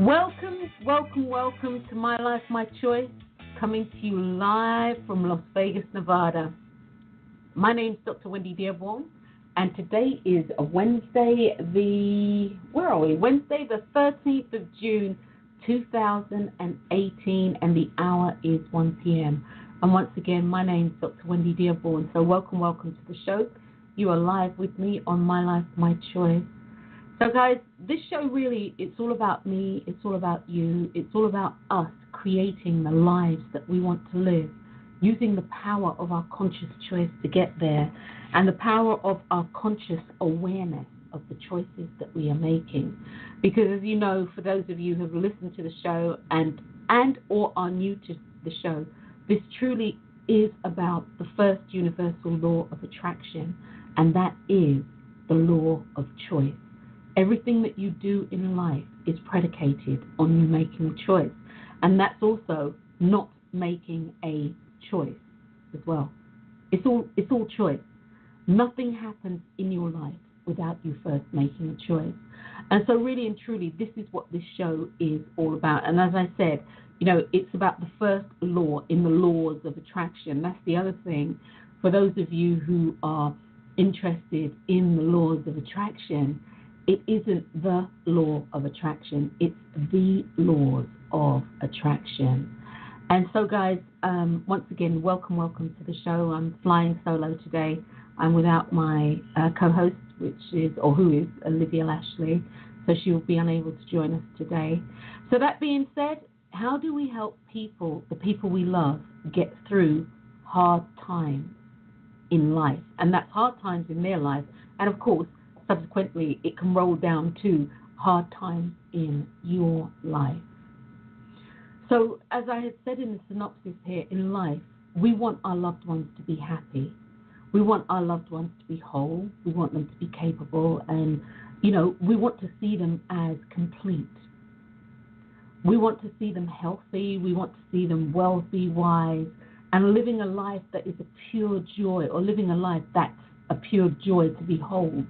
Welcome to My Life, My Choice, coming to you live from Las Vegas, Nevada. My name's Dr. Wendy Dearborn, and today is a Wednesday, Wednesday the 13th of June, 2018, and the hour is 1 p.m. And once again, my name's Dr. Wendy Dearborn, so welcome to the show. You are live with me on My Life, My Choice. So guys, this show really, it's all about me, it's all about you, it's all about us creating the lives that we want to live, using the power of our conscious choice to get there, and the power of our conscious awareness of the choices that we are making. Because as you know, for those of you who have listened to the show and or are new to the show, this truly is about the first universal law of attraction, and that is the law of choice. Everything that you do in life is predicated on you making a choice. And that's also not making a choice as well. It's all choice. Nothing happens in your life without you first making a choice. And so really and truly, this is what this show is all about. And as I said, it's about the first law in the laws of attraction. That's the other thing. For those of you who are interested in the laws of attraction, it isn't the law of attraction, it's the laws of attraction. And so guys, once again, welcome to the show. I'm flying solo today. I'm without my co-host, who is Olivia Lashley, so she will be unable to join us today. So that being said, how do we help people, the people we love, get through hard times in life? And that's hard times in their life, and of course, subsequently, it can roll down to hard times in your life. So, as I had said in the synopsis here, in life, we want our loved ones to be happy. We want our loved ones to be whole. We want them to be capable. And, we want to see them as complete. We want to see them healthy. We want to see them wealthy, wise, and living a life that is a pure joy, or living a life that's a pure joy to behold.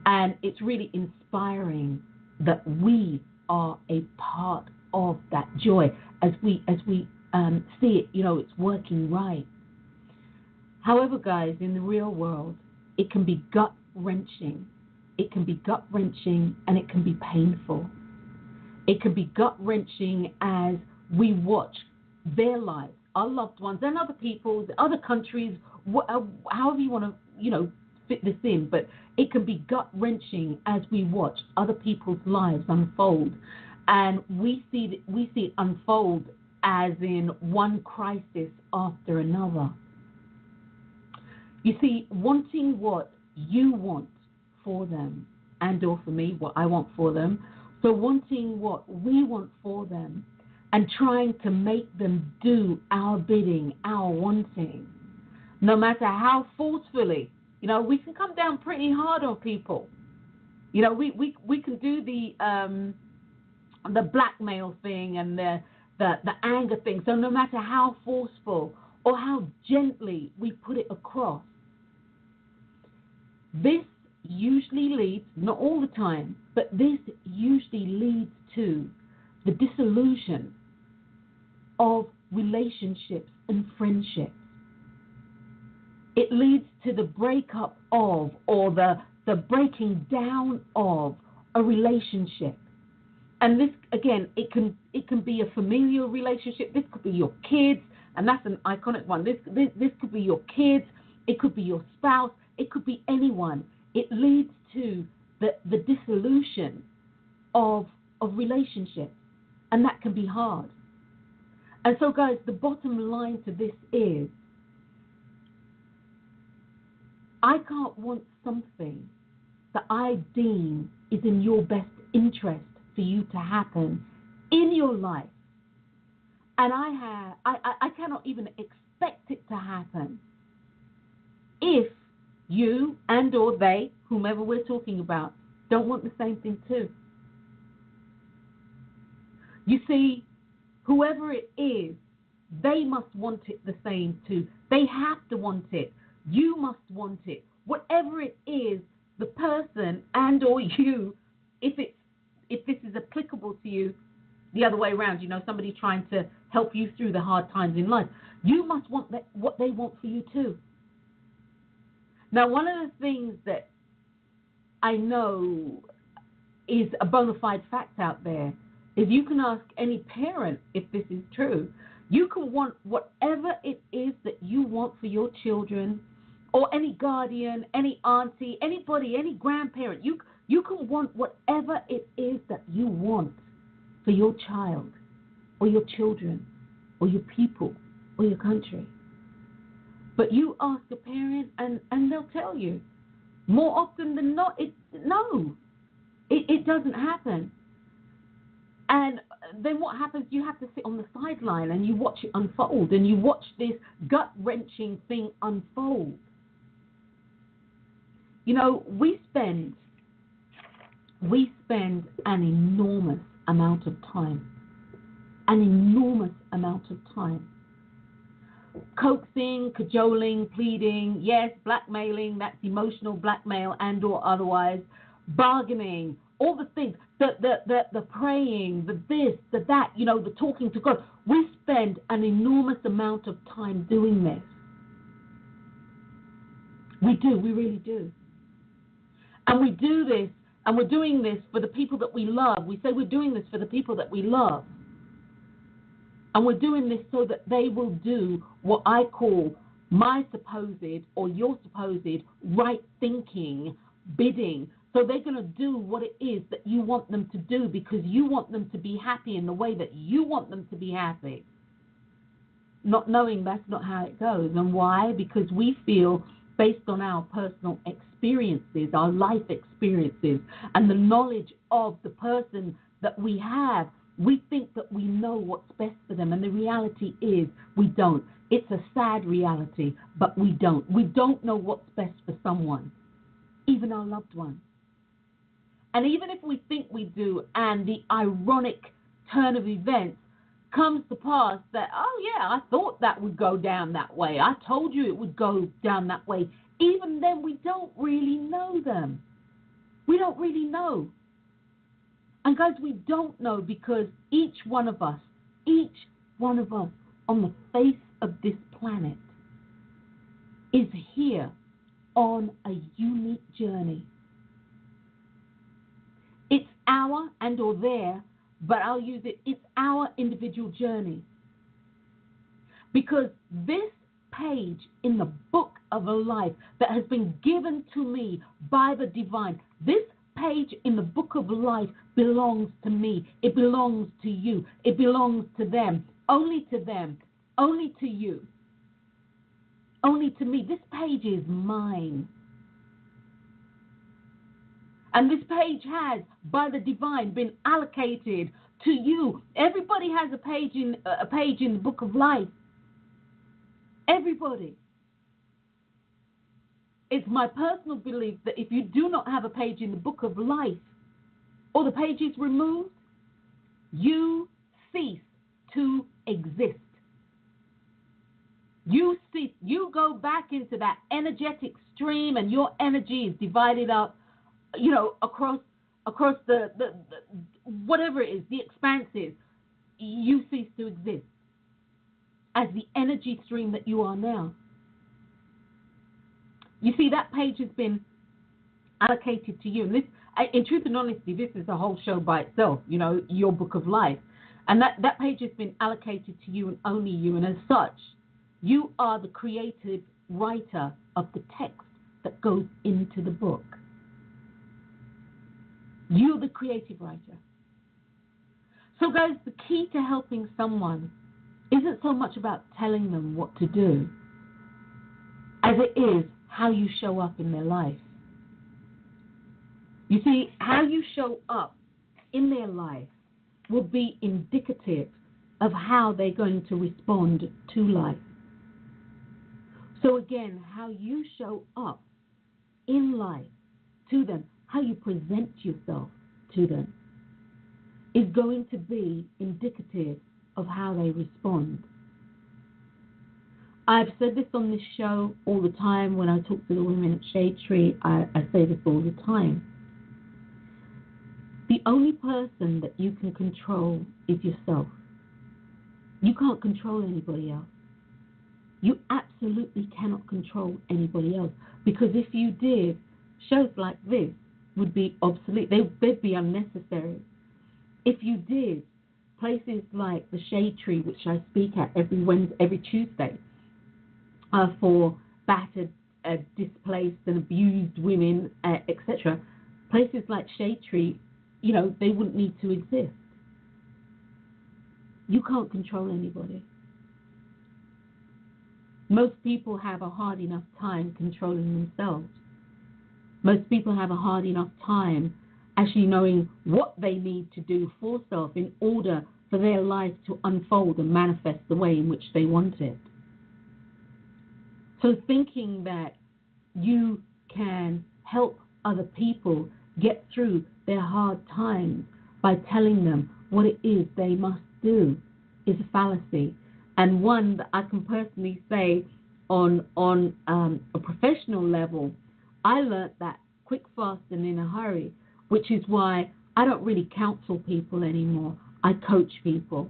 And it's really inspiring that we are a part of that joy as we see it, it's working right. However, guys, in the real world, it can be gut-wrenching. It can be gut-wrenching and it can be painful. It can be gut-wrenching as we watch their lives, our loved ones, and other people's, other countries, however you want to, fit this in, but it can be gut-wrenching as we watch other people's lives unfold, and we see it unfold as in one crisis after another. You see, wanting what you want for them, and or for me, what I want for them, so wanting what we want for them, and trying to make them do our bidding, our wanting, no matter how forcefully. We can come down pretty hard on people. We can do the blackmail thing and the anger thing. So no matter how forceful or how gently we put it across, this usually leads, not all the time, but this usually leads to the dissolution of relationships and friendships. It leads to the breakup of, or the breaking down of, a relationship. And this, again, it can be a familial relationship. This could be your kids, and that's an iconic one. This could be your kids. It could be your spouse. It could be anyone. It leads to the dissolution of relationships, and that can be hard. And so, guys, the bottom line to this is, I can't want something that I deem is in your best interest for you to happen in your life. And I cannot even expect it to happen if you and or they, whomever we're talking about, don't want the same thing too. You see, whoever it is, they must want it the same too. They have to want it. You must want it. Whatever it is, the person and or you, if this is applicable to you, the other way around, somebody trying to help you through the hard times in life. You must want what they want for you too. Now, one of the things that I know is a bona fide fact out there is you can ask any parent if this is true. You can want whatever it is that you want for your children, or any guardian, any auntie, anybody, any grandparent. You can want whatever it is that you want for your child, or your children, or your people, or your country. But you ask a parent, and they'll tell you, more often than not, it doesn't happen. And then what happens, you have to sit on the sideline and you watch it unfold, and you watch this gut-wrenching thing unfold. We spend an enormous amount of time coaxing, cajoling, pleading, yes, blackmailing, that's emotional blackmail and or otherwise, bargaining, all the things, the praying, the this, the that, the talking to God. We spend an enormous amount of time doing this. We do, we really do. And we do this, and we're doing this for the people that we love. We say we're doing this for the people that we love. And we're doing this so that they will do what I call my supposed or your supposed right thinking bidding. So they're going to do what it is that you want them to do, because you want them to be happy in the way that you want them to be happy. Not knowing that's not how it goes. And why? Because we feel, based on our personal experiences, our life experiences, and the knowledge of the person that we have, we think that we know what's best for them, and the reality is we don't. It's a sad reality, but we don't. We don't know what's best for someone, even our loved one. And even if we think we do, and the ironic turn of events comes to pass that, oh yeah, I thought that would go down that way. I told you it would go down that way. Even then, we don't really know them. We don't really know. And guys, we don't know because each one of us on the face of this planet is here on a unique journey. It's our and or their, but I'll use it, it's our individual journey. Because this page in the book of a life that has been given to me by the divine, this page in the book of life belongs to me. It belongs to you. It belongs to them. Only to them. Only to you. Only to me. This page is mine. And this page has, by the divine, been allocated to you. Everybody has a page in the book of life. Everybody. It's my personal belief that if you do not have a page in the book of life, or the page is removed, you cease to exist. You cease. You go back into that energetic stream, and your energy is divided up, across the whatever it is, the expanses. You cease to exist as the energy stream that you are now. You see, that page has been allocated to you. And this, in truth and honesty, this is a whole show by itself, your book of life. And that page has been allocated to you and only you. And as such, you are the creative writer of the text that goes into the book. You're the creative writer. So, guys, the key to helping someone isn't so much about telling them what to do as it is how you show up in their life. You see, how you show up in their life will be indicative of how they're going to respond to life. So again, how you show up in life to them, how you present yourself to them, is going to be indicative of how they respond. I've said this on this show all the time. When I talk to the women at Shade Tree, I say this all the time. the only person that you can control is yourself. You can't control anybody else. You absolutely cannot control anybody else, because if you did, shows like this would be obsolete. They'd be unnecessary. If you did, places like the Shade Tree, which I speak at every Tuesday, for battered, displaced and abused women, etc. Places like Shade Tree, they wouldn't need to exist. You can't control anybody. Most people have a hard enough time controlling themselves. Most people have a hard enough time actually knowing what they need to do for self in order for their life to unfold and manifest the way in which they want it. So thinking that you can help other people get through their hard times by telling them what it is they must do is a fallacy, and one that I can personally say on a professional level, I learned that quick, fast, and in a hurry, which is why I don't really counsel people anymore. I coach people.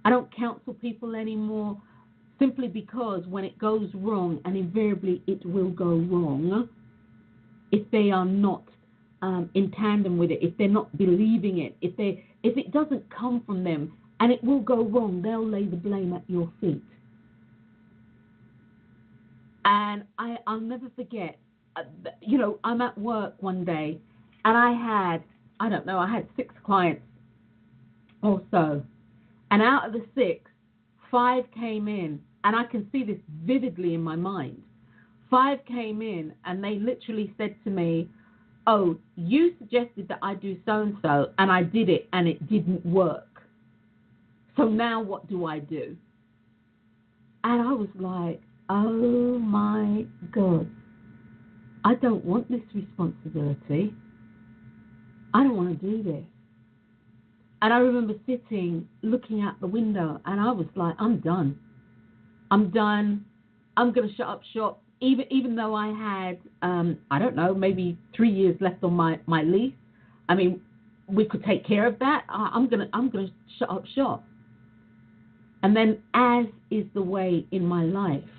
I don't counsel people anymore simply because when it goes wrong, and invariably it will go wrong, if they are not in tandem with it, if they're not believing it, if it doesn't come from them, and it will go wrong, they'll lay the blame at your feet. And I'll never forget, I'm at work one day, and I had 6 clients or so. And out of the 6, 5 came in, and I can see this vividly in my mind. 5 came in, and they literally said to me, "Oh, you suggested that I do so-and-so, and I did it, and it didn't work. So now what do I do?" And I was like, oh my God, I don't want this responsibility. I don't want to do this. And I remember sitting, looking out the window, and I was like, I'm done. I'm done. I'm going to shut up shop. Even though I had, maybe 3 years left on my lease. I mean, we could take care of that. I'm gonna shut up shop. And then, as is the way in my life,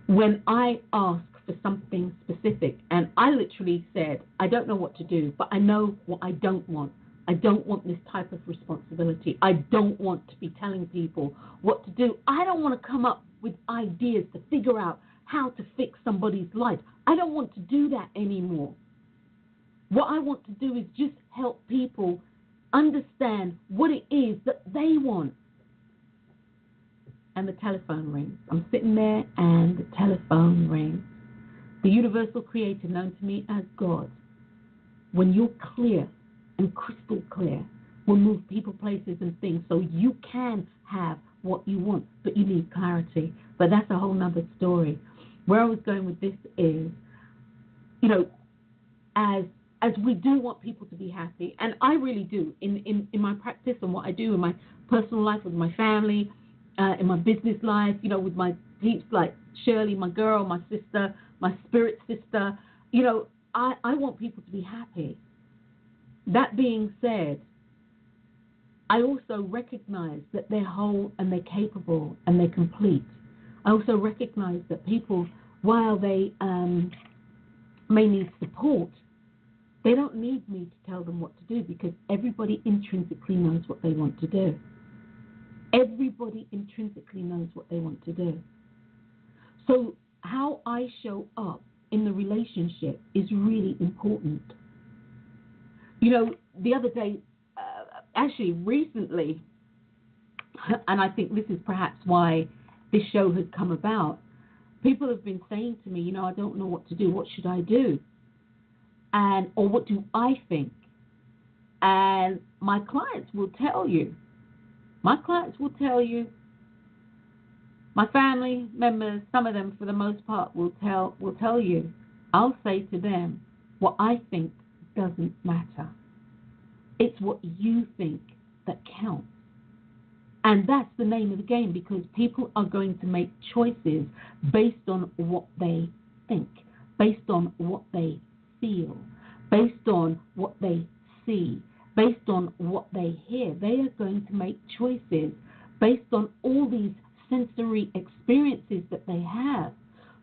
when I ask for something specific, and I literally said, I don't know what to do, but I know what I don't want. I don't want this type of responsibility. I don't want to be telling people what to do. I don't want to come up with ideas to figure out how to fix somebody's life. I don't want to do that anymore. What I want to do is just help people understand what it is that they want. And the telephone rings. I'm sitting there and the telephone rings. The universal creator, known to me as God, when you're clear and crystal clear, will move people, places, and things so you can have what you want, but you need clarity. But that's a whole nother story. Where I was going with this is, as we do want people to be happy, and I really do, in my practice and what I do in my personal life with my family, in my business life, with my peeps like Shirley, my girl, my sister, my spirit sister, I want people to be happy. That being said, I also recognize that they're whole and they're capable and they're complete. I also recognize that people, while they may need support, they don't need me to tell them what to do, because everybody intrinsically knows what they want to do. Everybody intrinsically knows what they want to do. So how I show up in the relationship is really important. The other day, actually recently, and I think this is perhaps why this show has come about, people have been saying to me, I don't know what to do. What should I do? Or what do I think? And my clients will tell you. My family members, some of them for the most part, will tell you. I'll say to them, what I think doesn't matter. It's what you think that counts. And that's the name of the game, because people are going to make choices based on what they think, based on what they feel, based on what they see, based on what they hear. They are going to make choices based on all these sensory experiences that they have,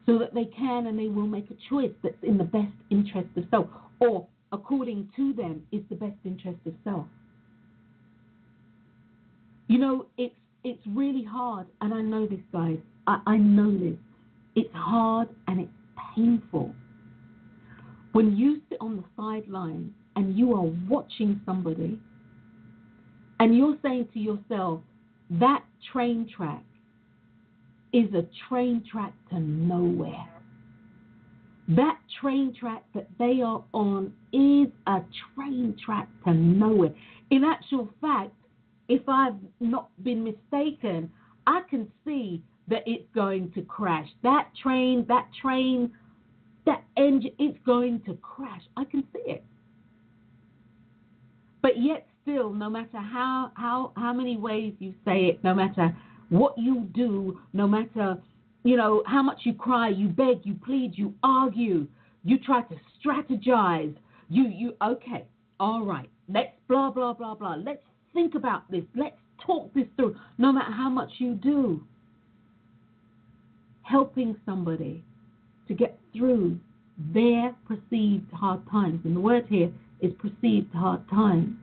so that they can and they will make a choice that's in the best interest of self, or according to them is the best interest of self. You know, it's really hard, and I know this, guys. I know this. It's hard and it's painful when you sit on the sidelines and you are watching somebody and you're saying to yourself, that train track is a train track to nowhere. That train track that they are on is a train track to nowhere. In actual fact, if I've not been mistaken, I can see that it's going to crash. That train, that engine, it's going to crash. I can see it. But yet still, no matter how many ways you say it, no matter what you do, no matter, you know, how much you cry, you beg, you plead, you argue, you try to strategize, okay, all right, let's blah, blah, blah, blah, let's think about this, let's talk this through. No matter how much you do, helping somebody to get through their perceived hard times, and the word here is perceived hard times,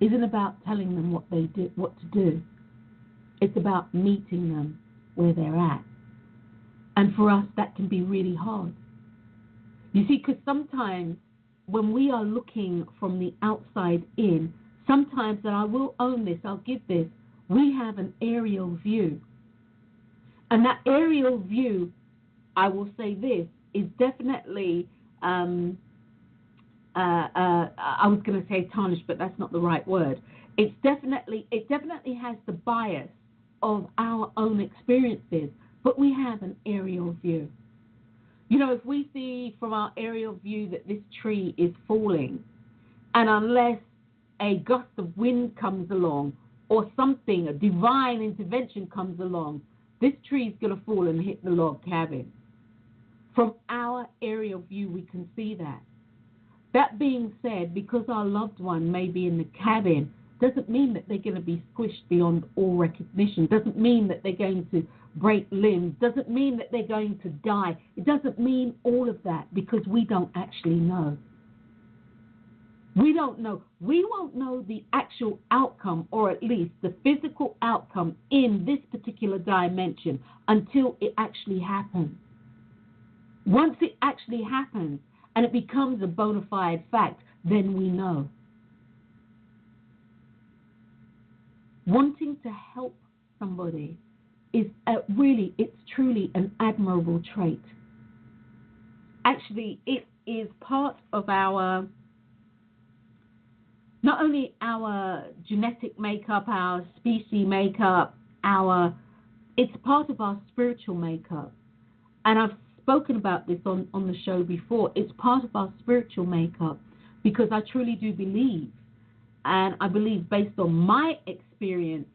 isn't about telling them what to do. It's about meeting them where they're at. And for us, that can be really hard. You see, because sometimes when we are looking from the outside in, sometimes, and I will own this, I'll give this, we have an aerial view. And that aerial view, I will say this, is definitely, I was going to say tarnished, but that's not the right word. It definitely has the bias of our own experiences, but we have an aerial view. You know, if we see from our aerial view that this tree is falling, and unless a gust of wind comes along or something, a divine intervention comes along, this tree is going to fall and hit the log cabin. From our aerial view, we can see that. That being said, because our loved one may be in the cabin, doesn't mean that they're going to be squished beyond all recognition. Doesn't mean that they're going to break limbs. Doesn't mean that they're going to die. It doesn't mean all of that, because we don't actually know. We don't know. We won't know the actual outcome, or at least the physical outcome in this particular dimension, until it actually happens. Once it actually happens and it becomes a bona fide fact, then we know. Wanting to help somebody is it's truly an admirable trait. Actually, it is part of our, not only our genetic makeup, our species makeup, it's part of our spiritual makeup. And I've spoken about this on the show before. It's part of our spiritual makeup, because I truly do believe, and I believe based on my experience,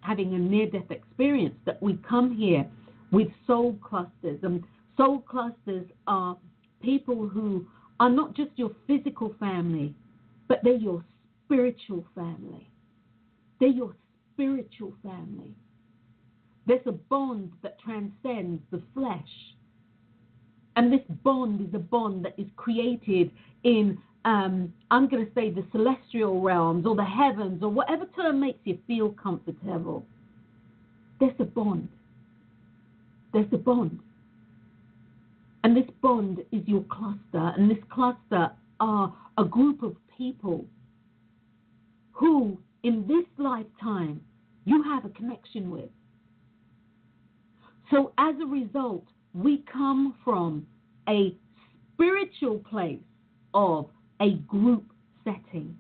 having a near-death experience, that we come here with soul clusters. And soul clusters are people who are not just your physical family, but they're your spiritual family. They're your spiritual family. There's a bond that transcends the flesh. And this bond is a bond that is created in, I'm going to say, the celestial realms or the heavens, or whatever term makes you feel comfortable. There's a bond. There's a bond. And this bond is your cluster. And this cluster are a group of people who, in this lifetime, you have a connection with. So as a result, we come from a spiritual place of a group setting.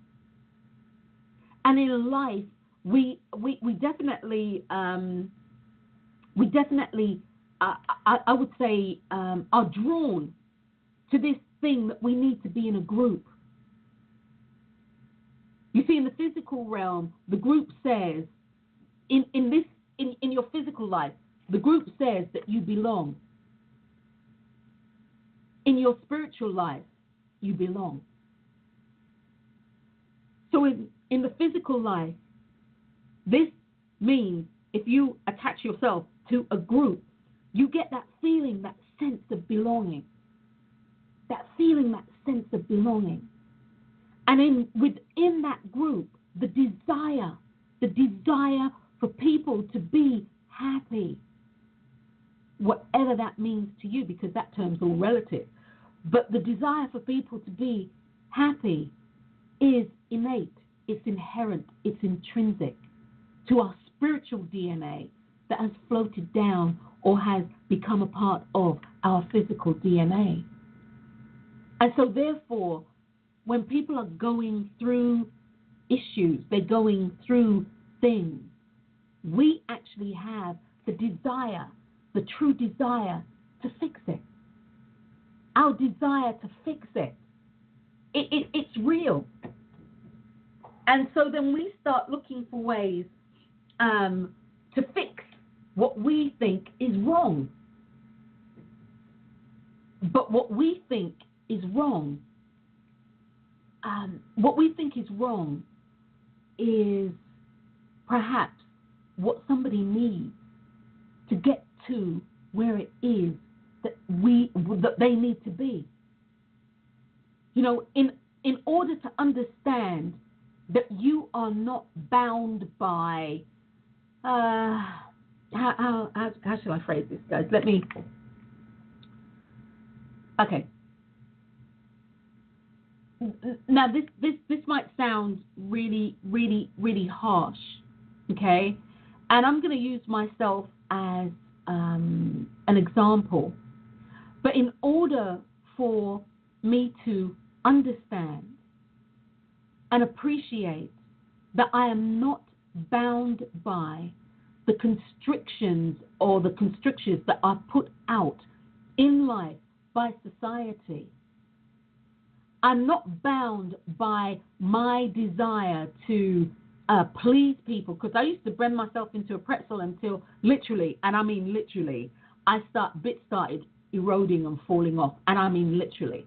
And in life, we definitely, I would say, are drawn to this thing that we need to be in a group. You see, in the physical realm, the group says, in your physical life, the group says that you belong. In your spiritual life, you belong. So in the physical life, this means if you attach yourself to a group, you get that feeling, that sense of belonging. That feeling, that sense of belonging. And within that group, the desire for people to be happy, whatever that means to you, because that term's all relative. But the desire for people to be happy is innate, it's inherent, it's intrinsic to our spiritual DNA that has floated down or has become a part of our physical DNA. And so therefore, when people are going through issues, they're going through things, we actually have the desire, the true desire to fix it. Our desire to fix it. It's real. And so then we start looking for ways to fix what we think is wrong. But what we think is wrong, is perhaps what somebody needs to get to where it is that they need to be. You know, in order to understand that you are not bound by how shall I phrase this, guys? Okay. Now this might sound really, really, really harsh, okay? And I'm going to use myself as an example. But in order for me to understand and appreciate that I am not bound by the constrictions or the constrictions that are put out in life by society, I'm not bound by my desire to please people, because I used to bend myself into a pretzel until literally, and I mean literally, bits started eroding and falling off, and I mean literally.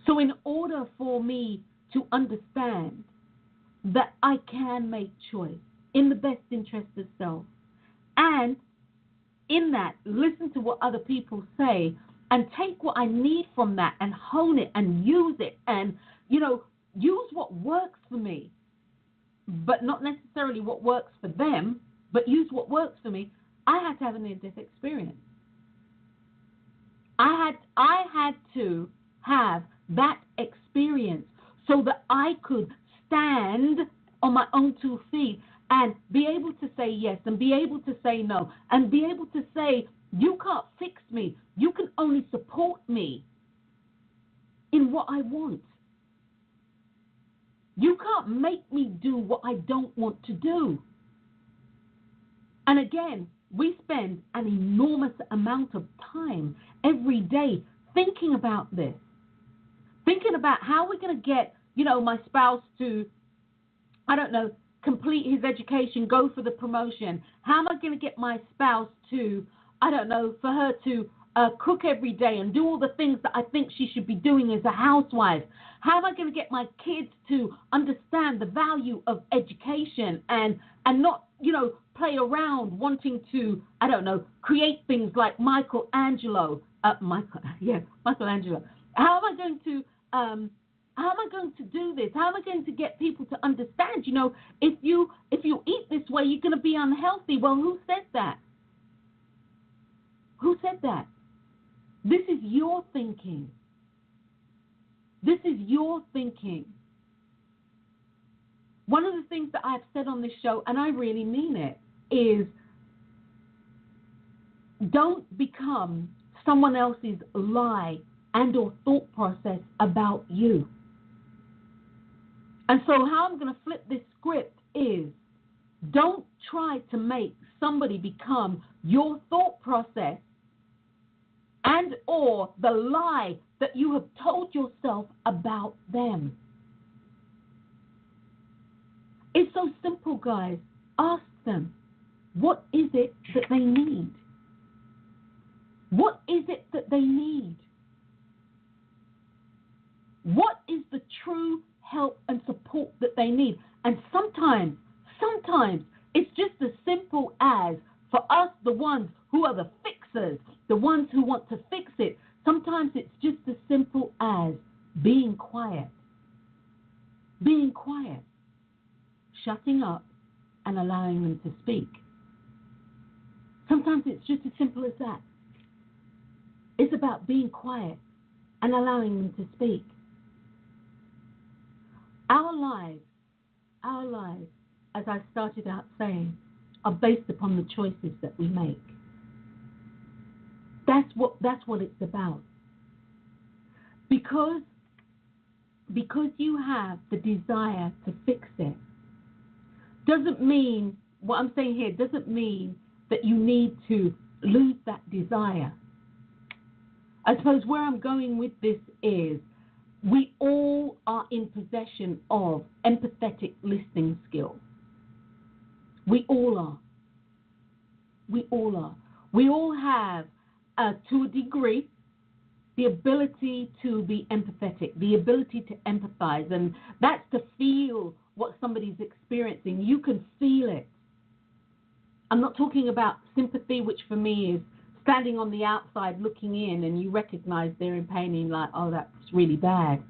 So in order for me to understand that I can make choice in the best interest of self, and in that, listen to what other people say and take what I need from that and hone it and use it and, use what works for me, but not necessarily what works for them, but use what works for me. I had to have a near-death experience. I had to have that experience so that I could stand on my own 2 feet and be able to say yes and be able to say no and be able to say, you can't fix me. You can only support me in what I want. You can't make me do what I don't want to do. And again, we spend an enormous amount of time every day thinking about this, thinking about how we're going to get, my spouse to, complete his education, go for the promotion. How am I going to get my spouse to, for her to cook every day and do all the things that I think she should be doing as a housewife? How am I going to get my kids to understand the value of education and not, play around wanting to, create things like Michelangelo? How am I going to do this? How am I going to get people to understand? If you eat this way, you're going to be unhealthy. Well, who said that? Who said that? This is your thinking. This is your thinking. One of the things that I've said on this show, and I really mean it, is don't become someone else's lie and or thought process about you. And so how I'm going to flip this script is, don't try to make somebody become your thought process and or the lie that you have told yourself about them. It's so simple, guys. Ask them, what is it that they need? What is it that they need? What is the true help and support that they need. And sometimes it's just as simple as, for us, the ones who are the fixers, the ones who want to fix it, sometimes it's just as simple as being quiet. Being quiet. Shutting up and allowing them to speak. Sometimes it's just as simple as that. It's about being quiet and allowing them to speak. Our lives, as I started out saying, are based upon the choices that we make. That's what it's about. Because you have the desire to fix it, doesn't mean, what I'm saying here, doesn't mean that you need to lose that desire. I suppose where I'm going with this is, we all are in possession of empathetic listening skills. We all are. We all are. We all have, to a degree, the ability to be empathetic, the ability to empathize, and that's to feel what somebody's experiencing. You can feel it. I'm not talking about sympathy, which for me is standing on the outside looking in and you recognize they're in pain and you're like, oh, that's really bad.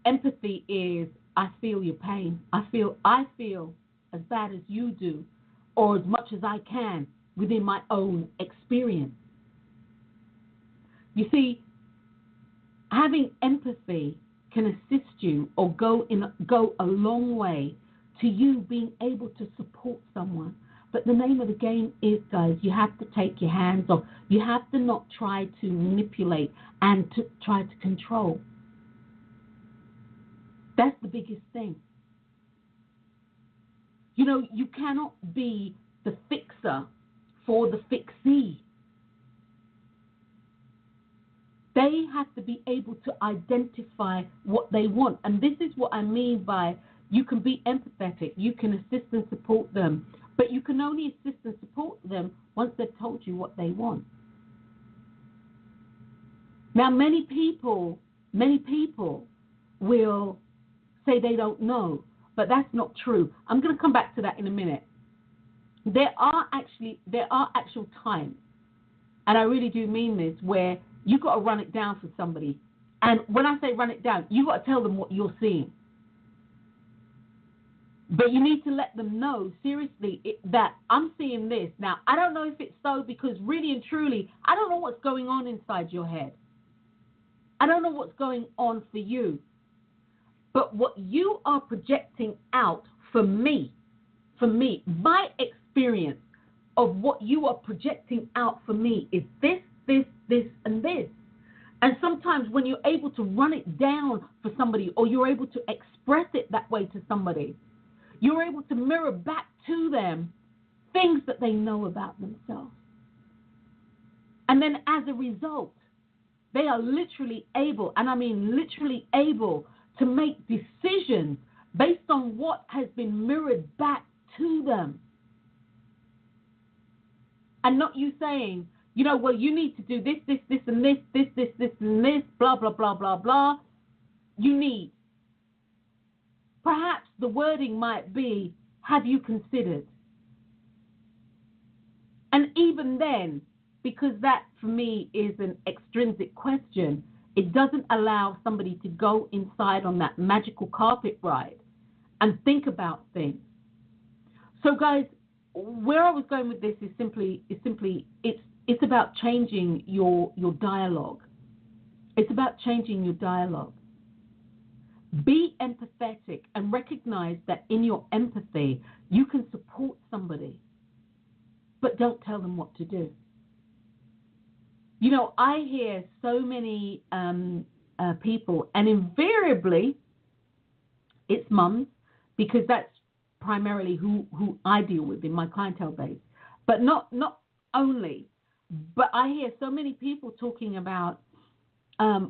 Empathy is, I feel your pain. I feel as bad as you do, or as much as I can within my own experience. You see, having empathy can assist you or go a long way to you being able to support someone. But the name of the game is, guys, you have to take your hands off. You have to not try to manipulate and to try to control. That's the biggest thing. You know, you cannot be the fixer for the fixee. They have to be able to identify what they want. And this is what I mean by, you can be empathetic, you can assist and support them, but you can only assist and support them once they've told you what they want. Now, many people will say they don't know, but that's not true. I'm going to come back to that in a minute. There are actual times, and I really do mean this, where you got to run it down for somebody. And when I say run it down, you got to tell them what you're seeing. But you need to let them know, seriously, that I'm seeing this. Now, I don't know if it's so, because really and truly, I don't know what's going on inside your head. I don't know what's going on for you. But what you are projecting out, for me, my experience of what you are projecting out for me is this, and this. And sometimes when you're able to run it down for somebody, or you're able to express it that way to somebody, you're able to mirror back to them things that they know about themselves. And then as a result, they are literally able, and I mean literally able, to make decisions based on what has been mirrored back to them. And not you saying, you know, well, you need to do this, and this, and this, blah, blah, blah, blah, blah. You need. Perhaps the wording might be, have you considered? And even then, because that for me is an extrinsic question, it doesn't allow somebody to go inside on that magical carpet ride and think about things. So guys, where I was going with this is simply it's about changing your dialogue. It's about changing your dialogue. Be empathetic and recognize that in your empathy, you can support somebody, but don't tell them what to do. You know, I hear so many people, and invariably it's mums, because that's primarily who I deal with in my clientele base. But not only, but I hear so many people talking about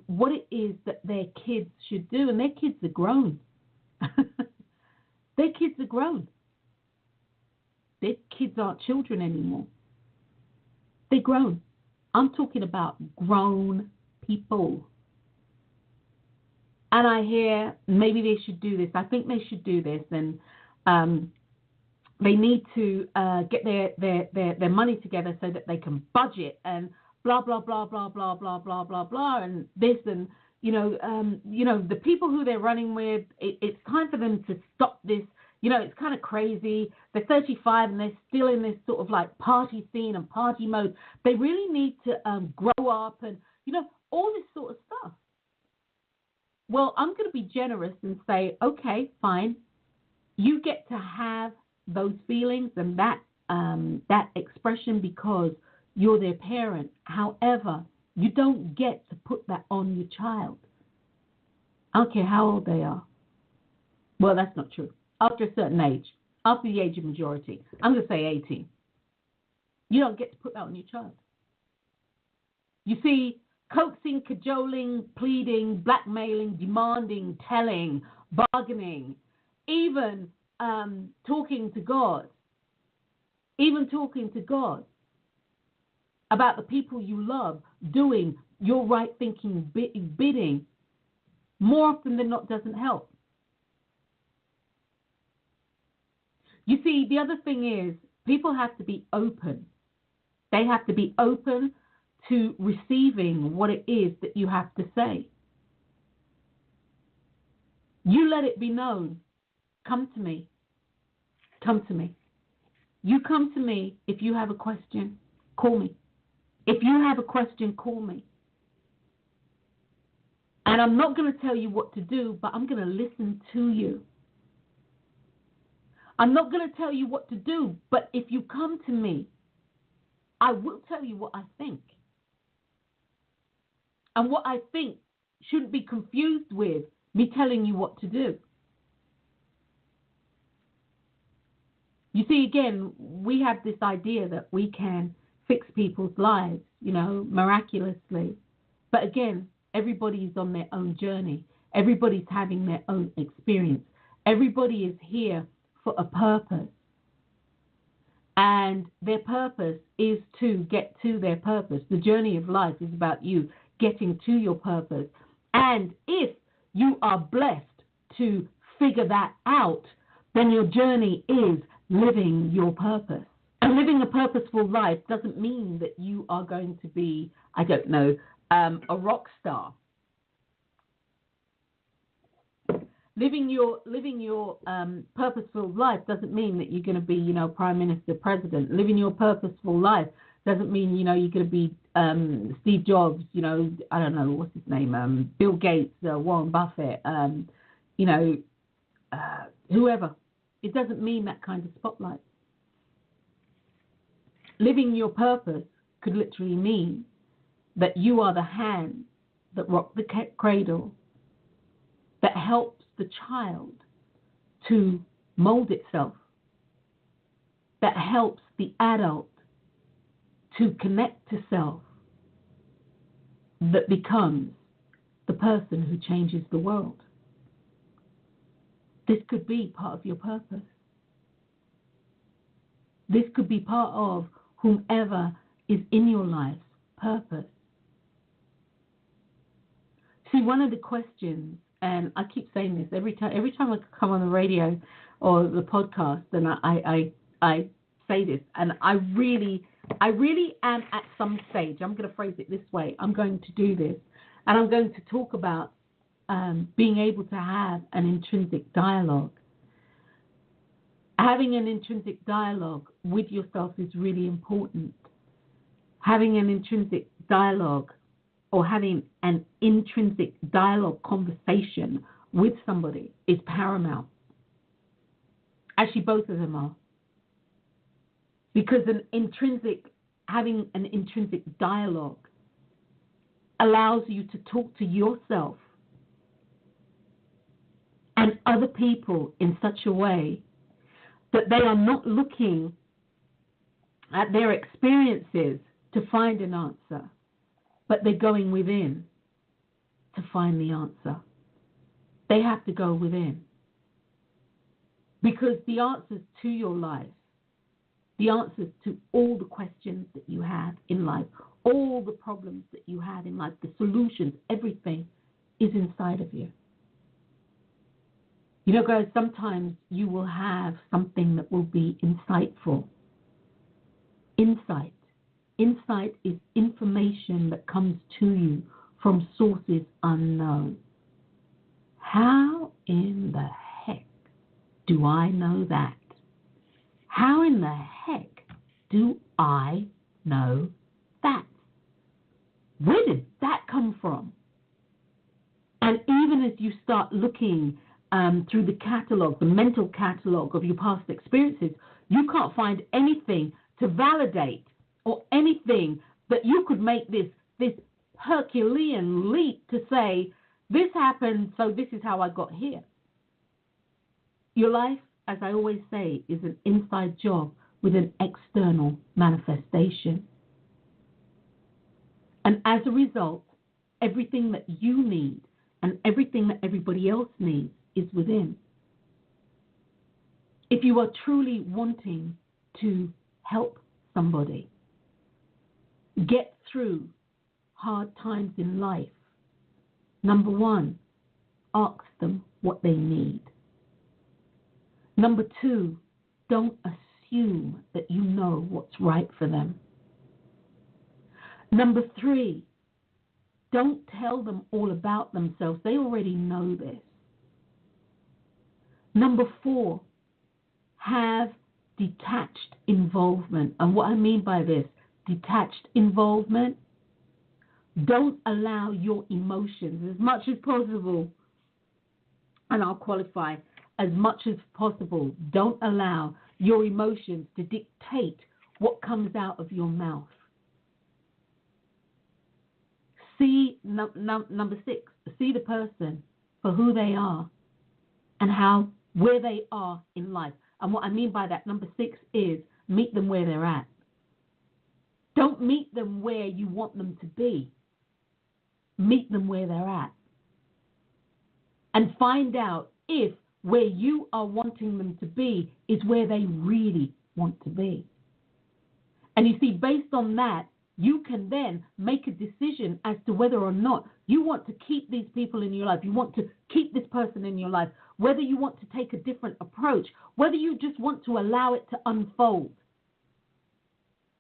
what it is that their kids should do, and their kids are grown. Their kids are grown. Their kids aren't children anymore. They're grown. I'm talking about grown people. and I hear maybe they should do this. I think they should do this, and they need to get their money together so that they can budget and blah blah blah blah blah blah blah blah blah, and this and the people who they're running with. It's time for them to stop this. It's kind of crazy. They're 35 and they're still in this sort of like party scene and party mode. They really need to grow up and all this sort of stuff. Well, I'm going to be generous and say, okay, fine. You get to have those feelings and that expression because you're their parent. However, you don't get to put that on your child. I don't care how old they are. Well, that's not true. After a certain age, after the age of majority, I'm going to say 18. You don't get to put that on your child. You see, coaxing, cajoling, pleading, blackmailing, demanding, telling, bargaining, even talking to God about the people you love, doing your right thinking bidding, more often than not doesn't help. You see, the other thing is people have to be open. They have to be open to receiving what it is that you have to say. You let it be known. Come to me. Come to me. You come to me if you have a question. Call me. If you have a question, call me. And I'm not going to tell you what to do, but I'm going to listen to you. I'm not going to tell you what to do, but if you come to me, I will tell you what I think. And what I think shouldn't be confused with me telling you what to do. You see, again, we have this idea that we can fix people's lives, miraculously. But again, everybody's on their own journey. Everybody's having their own experience. Everybody is here for a purpose. And their purpose is to get to their purpose. The journey of life is about you getting to your purpose. And if you are blessed to figure that out, then your journey is living your purpose. And living a purposeful life doesn't mean that you are going to be, a rock star. Living your purposeful life doesn't mean that you're going to be, prime minister, president. Living your purposeful life doesn't mean, you're going to be Steve Jobs, I don't know, what's his name, Bill Gates, Warren Buffett, whoever. It doesn't mean that kind of spotlight. Living your purpose could literally mean that you are the hand that rock the cradle, that helps the child to mold itself, that helps the adult to connect to self, that becomes the person who changes the world. This could be part of your purpose. This could be part of whomever is in your life's purpose. See, one of the questions, and I keep saying this every time I come on the radio or the podcast, and I say this, and I really am at some stage, I'm going to phrase it this way, I'm going to do this, and I'm going to talk about being able to have an intrinsic dialogue. Having an intrinsic dialogue with yourself is really important. Having an intrinsic dialogue or having an intrinsic dialogue conversation with somebody is paramount. Actually, both of them are. Because having an intrinsic dialogue allows you to talk to yourself and other people in such a way that they are not looking at their experiences to find an answer, but they're going within to find the answer. They have to go within. Because the answers to your life, the answers to all the questions that you have in life, all the problems that you have in life, the solutions, everything is inside of you. You know, guys, sometimes you will have something that will be insightful. Insight. Insight is information that comes to you from sources unknown. How in the heck do I know that? How in the heck do I know that? Where did that come from? And even as you start looking through the catalogue, the mental catalogue of your past experiences, you can't find anything to validate or anything that you could make this Herculean leap to say, this happened, so this is how I got here. Your life, as I always say, is an inside job with an external manifestation. And as a result, everything that you need and everything that everybody else needs is within. If you are truly wanting to help somebody get through hard times in life, number one, ask them what they need. Number two, don't assume that you know what's right for them. Number three, don't tell them all about themselves. They already know this. Number four, have detached involvement. And what I mean by this, detached involvement, don't allow your emotions as much as possible, and I'll qualify, as much as possible, don't allow your emotions to dictate what comes out of your mouth. See, number six, see the person for who they are and where they are in life. And what I mean by that, number six, is meet them where they're at. Don't meet them where you want them to be. Meet them where they're at. And find out if where you are wanting them to be is where they really want to be. And you see, based on that, you can then make a decision as to whether or not you want to keep these people in your life, you want to keep this person in your life, whether you want to take a different approach, whether you just want to allow it to unfold.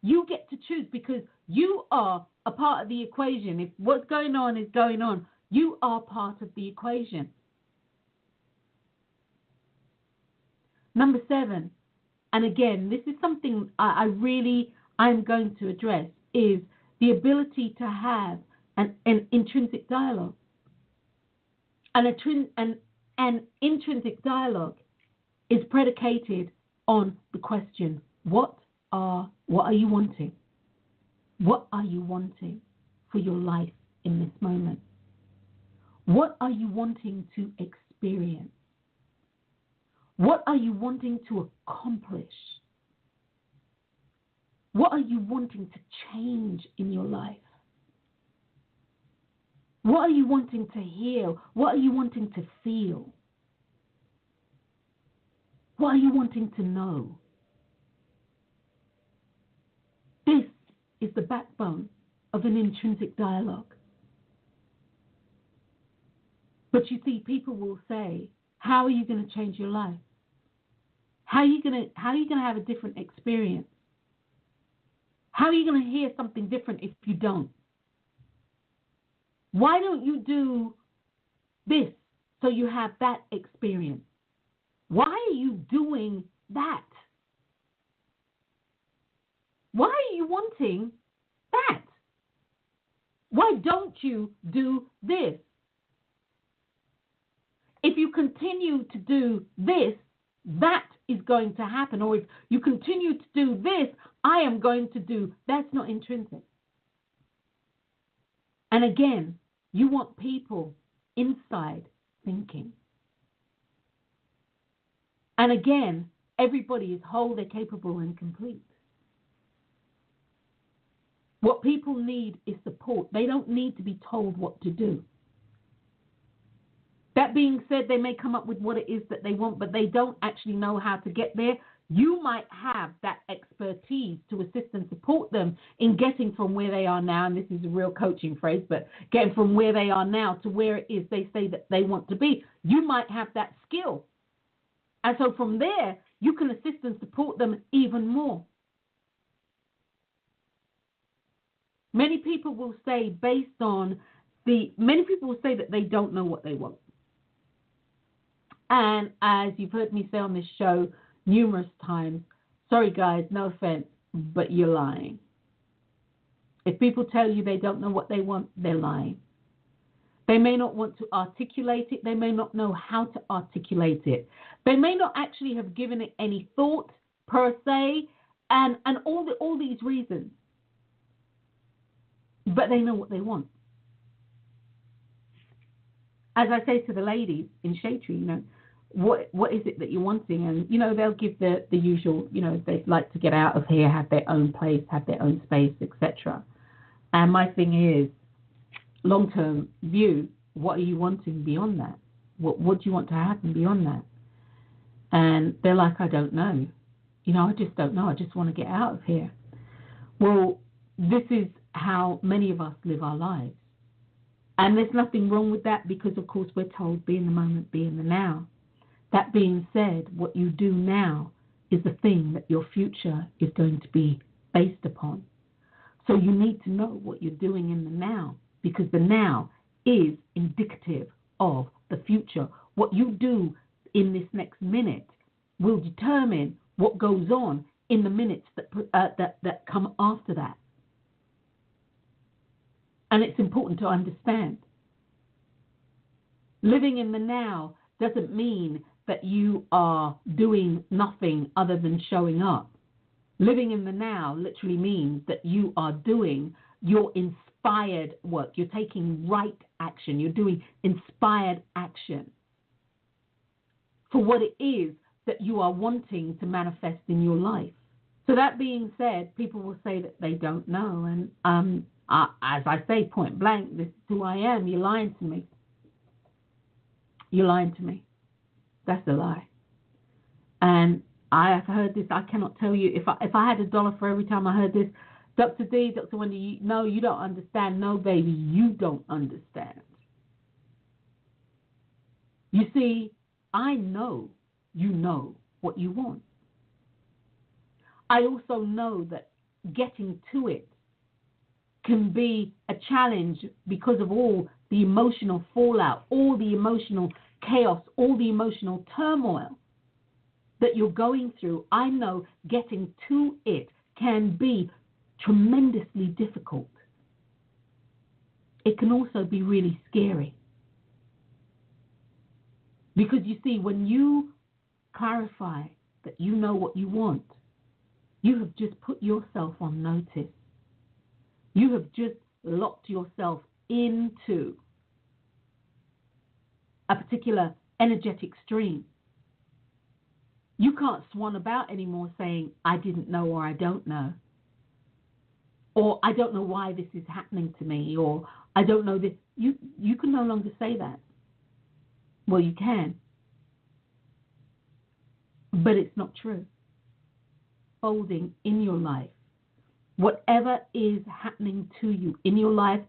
You get to choose, because you are a part of the equation. If what's going on is going on, you are part of the equation. Number seven, and again, this is something I'm going to address, is the ability to have an intrinsic dialogue. An intrinsic dialogue is predicated on the question, what are you wanting? What are you wanting for your life in this moment? What are you wanting to experience? What are you wanting to accomplish? What are you wanting to change in your life? What are you wanting to heal? What are you wanting to feel? What are you wanting to know? This is the backbone of an intrinsic dialogue. But you see, people will say, how are you going to change your life? How are you going to have a different experience? How are you going to hear something different if you don't? Why don't you do this so you have that experience? Why are you doing that? Why are you wanting that? Why don't you do this? If you continue to do this, that is going to happen. Or if you continue to do this, I am going to do. That's not intrinsic. And again, you want people inside thinking. And again, everybody is whole, they're capable and complete. What people need is support. They don't need to be told what to do. That being said, they may come up with what it is that they want, but they don't actually know how to get there. You might have that expertise to assist and support them in getting from where they are now, and this is a real coaching phrase, but getting from where they are now to where it is they say that they want to be. You might have that skill. And so from there, you can assist and support them even more. Many people will say many people will say that they don't know what they want. And as you've heard me say on this show numerous times, sorry guys, no offense, but you're lying. If people tell you they don't know what they want, they're lying. They may not want to articulate it. They may not know how to articulate it. They may not actually have given it any thought per se, and all these reasons. But they know what they want. As I say to the ladies in Shade Tree, what is it that you're wanting? And, they'll give the usual, they'd like to get out of here, have their own place, have their own space, etc. And my thing is, long-term view, what are you wanting beyond that? What do you want to happen beyond that? And they're like, I don't know. I just don't know. I just want to get out of here. Well, this is how many of us live our lives. And there's nothing wrong with that because, of course, we're told be in the moment, be in the now. That being said, what you do now is the thing that your future is going to be based upon. So you need to know what you're doing in the now, because the now is indicative of the future. What you do in this next minute will determine what goes on in the minutes that come after that. And it's important to understand. Living in the now doesn't mean that you are doing nothing other than showing up. Living in the now literally means that you are doing your inspired work. You're taking right action. You're doing inspired action for what it is that you are wanting to manifest in your life. So that being said, people will say that they don't know. And as I say point blank, this is who I am. You're lying to me. You're lying to me. That's a lie. And I have heard this. I cannot tell you. If I had $1 for every time I heard this, Dr. D, Dr. Wendy, no, you don't understand. No, baby, you don't understand. You see, I know you know what you want. I also know that getting to it can be a challenge because of all the emotional fallout, all the emotional chaos, all the emotional turmoil that you're going through. I know getting to it can be tremendously difficult. It can also be really scary. Because you see, when you clarify that you know what you want, you have just put yourself on notice. You have just locked yourself into a particular energetic stream. You can't swan about anymore saying, I didn't know or I don't know. Or I don't know why this is happening to me, or I don't know this. You can no longer say that. Well, you can. But it's not true. Folding in your life, whatever is happening to you in your life,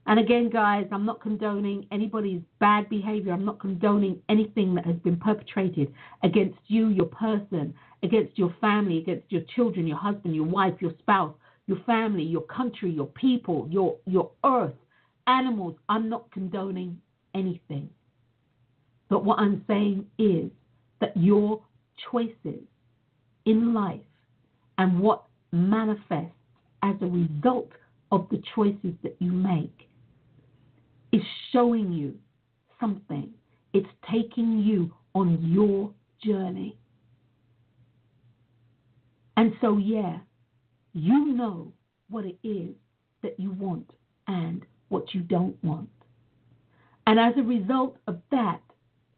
and again, guys, I'm not condoning anybody's bad behavior. I'm not condoning anything that has been perpetrated against you, your person, against your family, against your children, your husband, your wife, your spouse, your family, your country, your people, your earth, animals. I'm not condoning anything. But what I'm saying is that your choices in life and what manifests as a result of the choices that you make is showing you something. It's taking you on your journey. And so, yeah, you know what it is that you want and what you don't want. And as a result of that,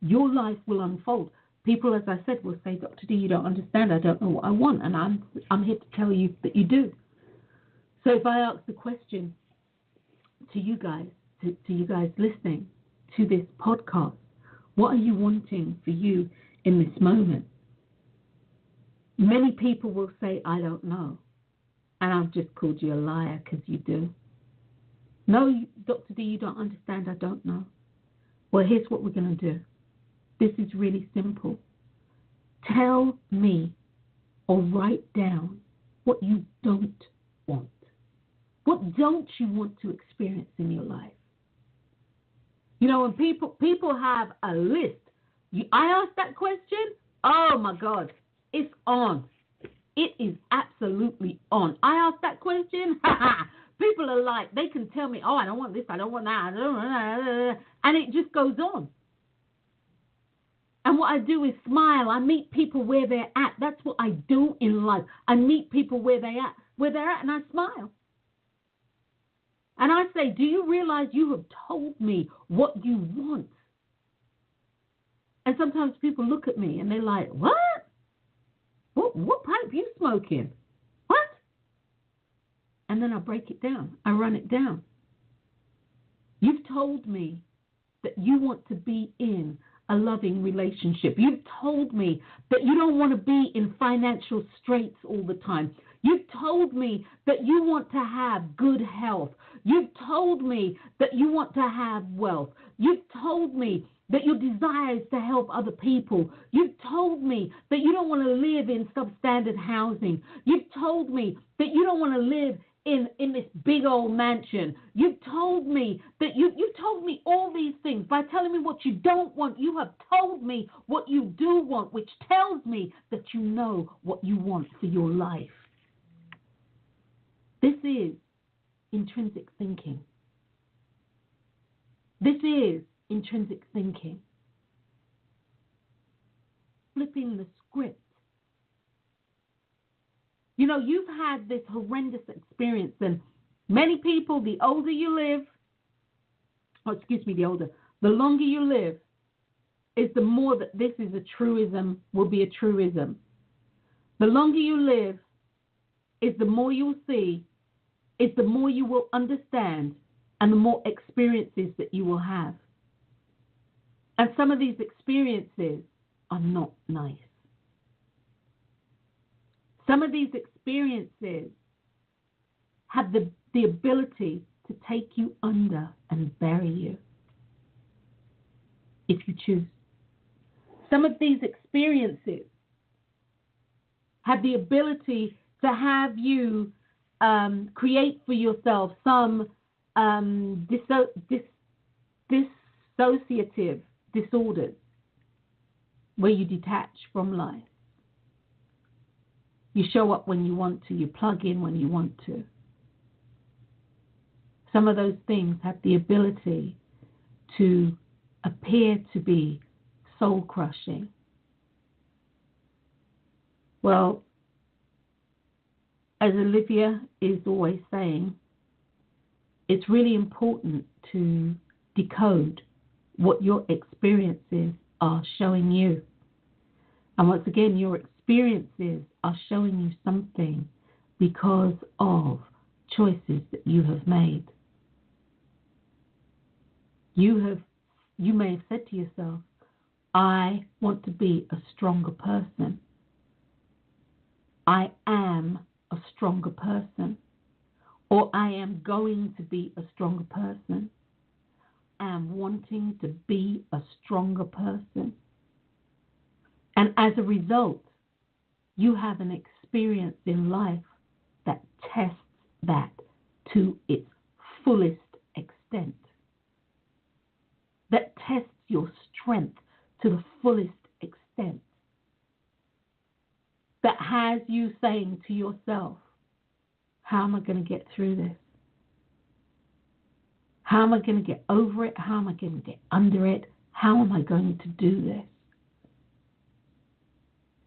your life will unfold. People, as I said, will say, Dr. D, you don't understand. I don't know what I want. And I'm here to tell you that you do. So if I ask the question to you guys, to you guys listening to this podcast, what are you wanting for you in this moment? Many people will say, I don't know. And I've just called you a liar because you do. No, Dr. D, you don't understand. I don't know. Well, here's what we're going to do. This is really simple. Tell me or write down what you don't want. What don't you want to experience in your life? You know, when people have a list, I ask that question, oh my God, it's on. It is absolutely on. I ask that question, people are like, they can tell me, oh, I don't want this, I don't want that, and it just goes on. And what I do is smile. I meet people where they're at. That's what I do in life. I meet people where they're at, and I smile. And I say, do you realize you have told me what you want? And sometimes people look at me and they're like, what? What pipe you smoking? What? And then I break it down. I run it down. You've told me that you want to be in a loving relationship. You've told me that you don't want to be in financial straits all the time. You've told me that you want to have good health. You've told me that you want to have wealth. You've told me that your desire is to help other people. You've told me that you don't want to live in substandard housing. You've told me that you don't want to live in this big old mansion. You've told me that you told me all these things. By telling me what you don't want, you have told me what you do want, which tells me that you know what you want for your life. This is intrinsic thinking. This is intrinsic thinking. Flipping the script. You know, you've had this horrendous experience, and many people, the older you live, the longer you live, is the more that this is a truism, will be a truism. The longer you live, is the more you'll see, is the more you will understand, and the more experiences that you will have. And some of these experiences are not nice. Some of these experiences have the ability to take you under and bury you, if you choose. Some of these experiences have the ability to have you create for yourself some dissociative disorders where you detach from life. You show up when you want to. You plug in when you want to. Some of those things have the ability to appear to be soul-crushing. Well, as Olivia is always saying, it's really important to decode what your experiences are showing you. And once again, your experiences are showing you something because of choices that you have made. You may have said to yourself, I want to be a stronger person. I am a stronger person. Or I am going to be a stronger person. I am wanting to be a stronger person. And as a result, you have an experience in life that tests that to its fullest extent. That tests your strength to the fullest extent. That has you saying to yourself, how am I going to get through this? How am I going to get over it? How am I going to get under it? How am I going to do this?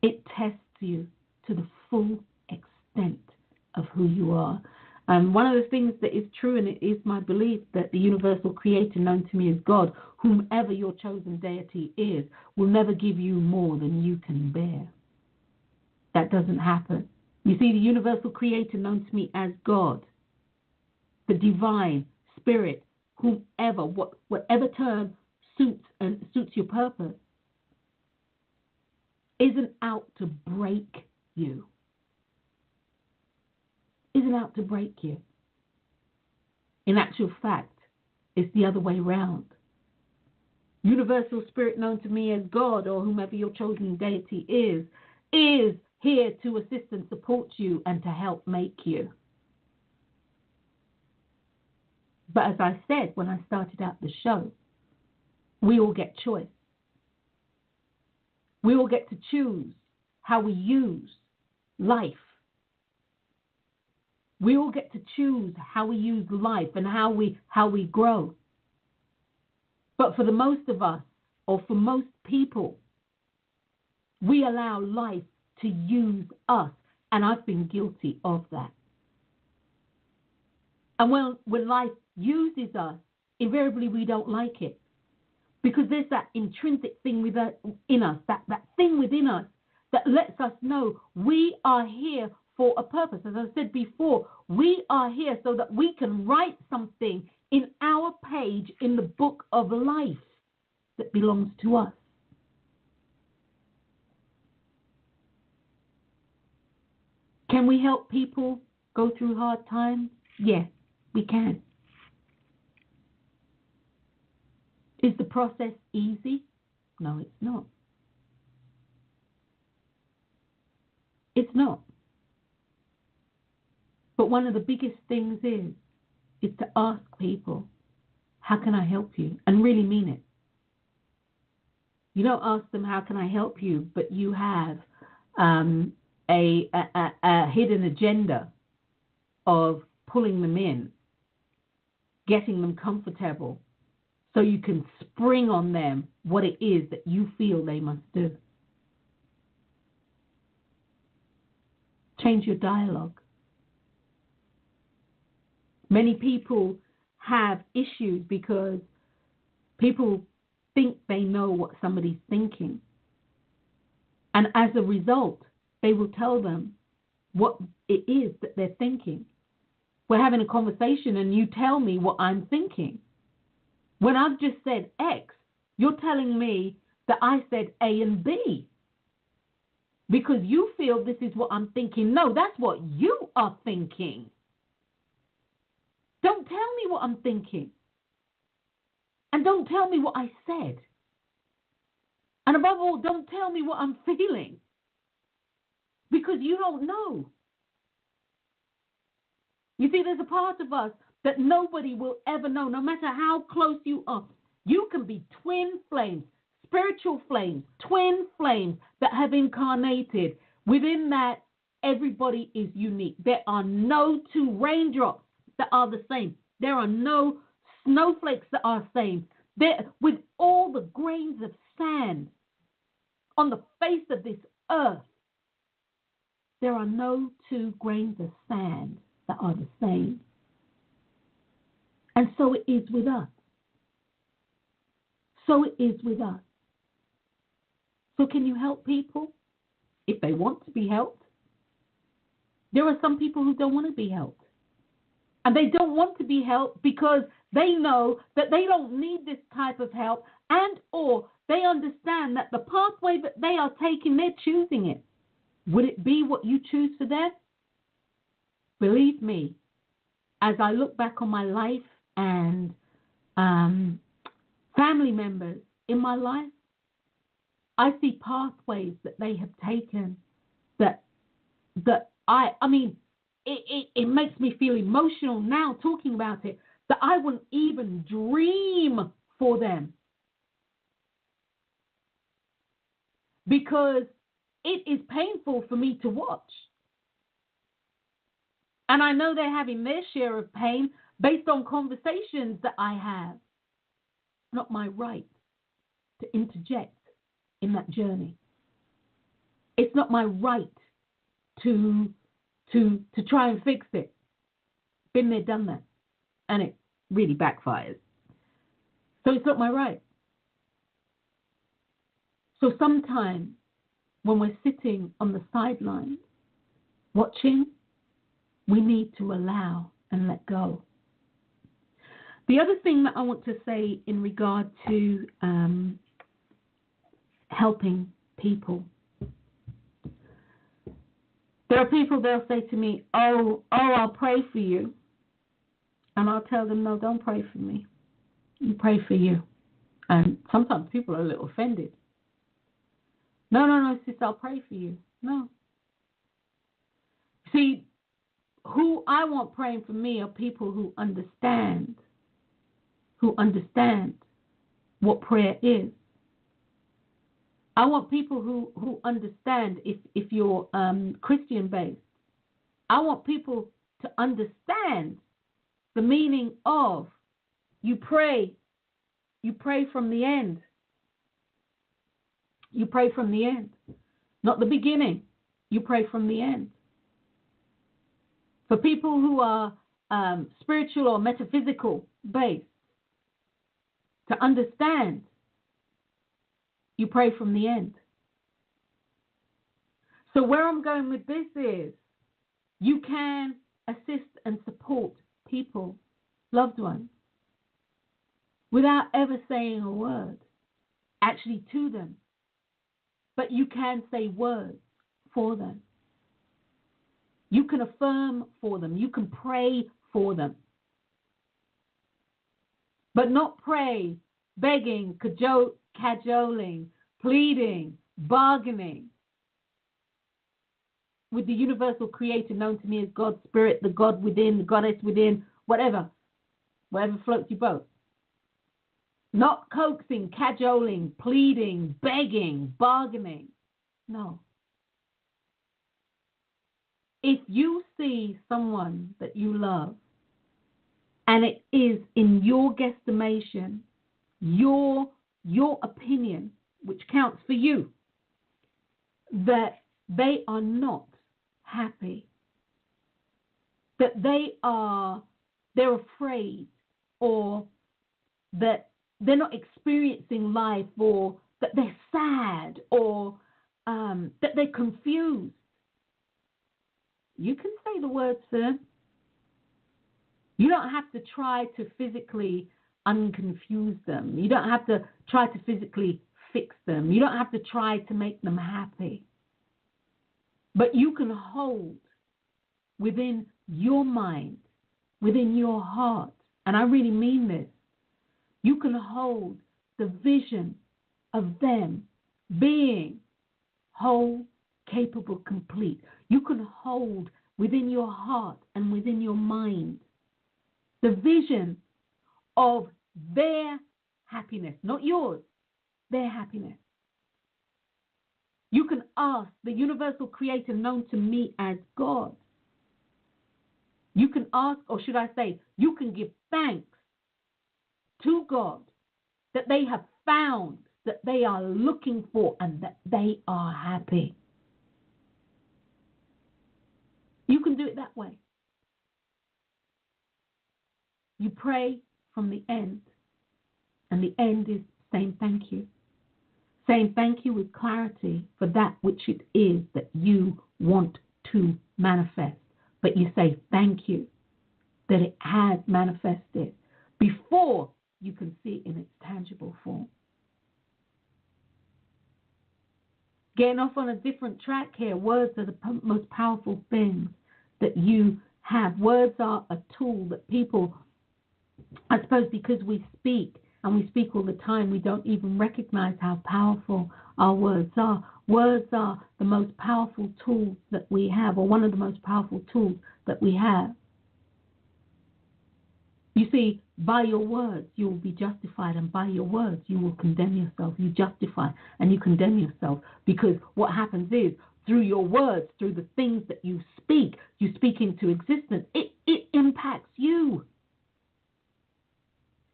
It tests you to the full extent of who you are. One of the things that is true, and it is my belief, that the universal creator known to me as God, whomever your chosen deity is, will never give you more than you can bear. That doesn't happen. You see, the universal creator known to me as God, the divine spirit, whomever, whatever term suits your purpose, isn't out to break you. Isn't out to break you. In actual fact, it's the other way around. universal spirit known to me as God or whomever your chosen deity is here to assist and support you and to help make you. But as I said when I started out the show, we all get choice. We all get to choose how we use life. We all get to choose how we use life and how we grow. But for the most of us, or for most people, we allow life to use us. And I've been guilty of that. And when life uses us, invariably we don't like it. Because there's that intrinsic thing in us, that thing within us that lets us know we are here for a purpose. As I said before, we are here so that we can write something in our page in the book of life that belongs to us. Can we help people go through hard times? Yes, we can. Is the process easy? No, it's not. It's not. But one of the biggest things is to ask people, how can I help you? And really mean it. You don't ask them, how can I help you? But you have a hidden agenda of pulling them in, getting them comfortable, so you can spring on them what it is that you feel they must do. Change your dialogue. Many people have issues because people think they know what somebody's thinking. And as a result, they will tell them what it is that they're thinking. We're having a conversation and you tell me what I'm thinking. When I've just said X, you're telling me that I said A and B. Because you feel this is what I'm thinking. No, that's what you are thinking. Don't tell me what I'm thinking. And don't tell me what I said. And above all, don't tell me what I'm feeling. Because you don't know. You see, there's a part of us that nobody will ever know, no matter how close you are. You can be twin flames, spiritual flames, twin flames that have incarnated. Within that, everybody is unique. There are no two raindrops that are the same. There are no snowflakes that are the same. With all the grains of sand on the face of this earth, there are no two grains of sand that are the same. And so it is with us. So it is with us. So can you help people if they want to be helped? There are some people who don't want to be helped. And they don't want to be helped because they know that they don't need this type of help, and or they understand that the pathway that they are taking, they're choosing it. Would it be what you choose for them? Believe me, as I look back on my life and family members in my life, I see pathways that they have taken that I mean, it makes me feel emotional now talking about it, that I wouldn't even dream for them. Because it is painful for me to watch. And I know they're having their share of pain based on conversations that I have. It's not my right to interject in that journey. It's not my right to try and fix it. Been there, done that. And it really backfires. So it's not my right. So sometimes when we're sitting on the sidelines watching, we need to allow and let go. The other thing that I want to say in regard to helping people, there are people, they'll say to me, oh, I'll pray for you. And I'll tell them, no, don't pray for me. You pray for you. And sometimes people are a little offended. No, sis, I'll pray for you. No. See, who I want praying for me are people who understand what prayer is. I want people who understand, if you're Christian based, I want people to understand the meaning of you pray from the end. You pray from the end, not the beginning. You pray from the end. For people who are spiritual or metaphysical based, to understand, you pray from the end. So where I'm going with this is, you can assist and support people, loved ones, without ever saying a word, actually to them. But you can say words for them. You can affirm for them. You can pray for them. But not pray begging, cajoling, pleading, bargaining with the universal creator known to me as God, Spirit, the God within, the Goddess within, whatever floats your boat. Not coaxing, cajoling, pleading, begging, bargaining. No. If you see someone that you love, and it is in your guesstimation, your opinion, which counts for you, that they are not happy, that they're afraid, or that they're not experiencing life, or that they're sad, or that they're confused, you can say the words to them. You don't have to try to physically unconfuse them. You don't have to try to physically fix them. You don't have to try to make them happy. But you can hold within your mind, within your heart, and I really mean this, you can hold the vision of them being whole, capable, complete. You can hold within your heart and within your mind the vision of their happiness, not yours, their happiness. You can ask the universal creator known to me as God. You can ask, or should I say, you can give thanks to God that they have found that they are looking for and that they are happy. You can do it that way. You pray from the end, and the end is saying thank you. Saying thank you with clarity for that which it is that you want to manifest. But you say thank you that it has manifested before you can see it in its tangible form. Getting off on a different track here, words are the most powerful things that you have. Words are a tool that people, I suppose because we speak, and we speak all the time, we don't even recognize how powerful our words are. Words are the most powerful tools that we have, or one of the most powerful tools that we have. You see, by your words, you will be justified, and by your words, you will condemn yourself. You justify and you condemn yourself, because what happens is, through your words, through the things that you speak into existence, it impacts you.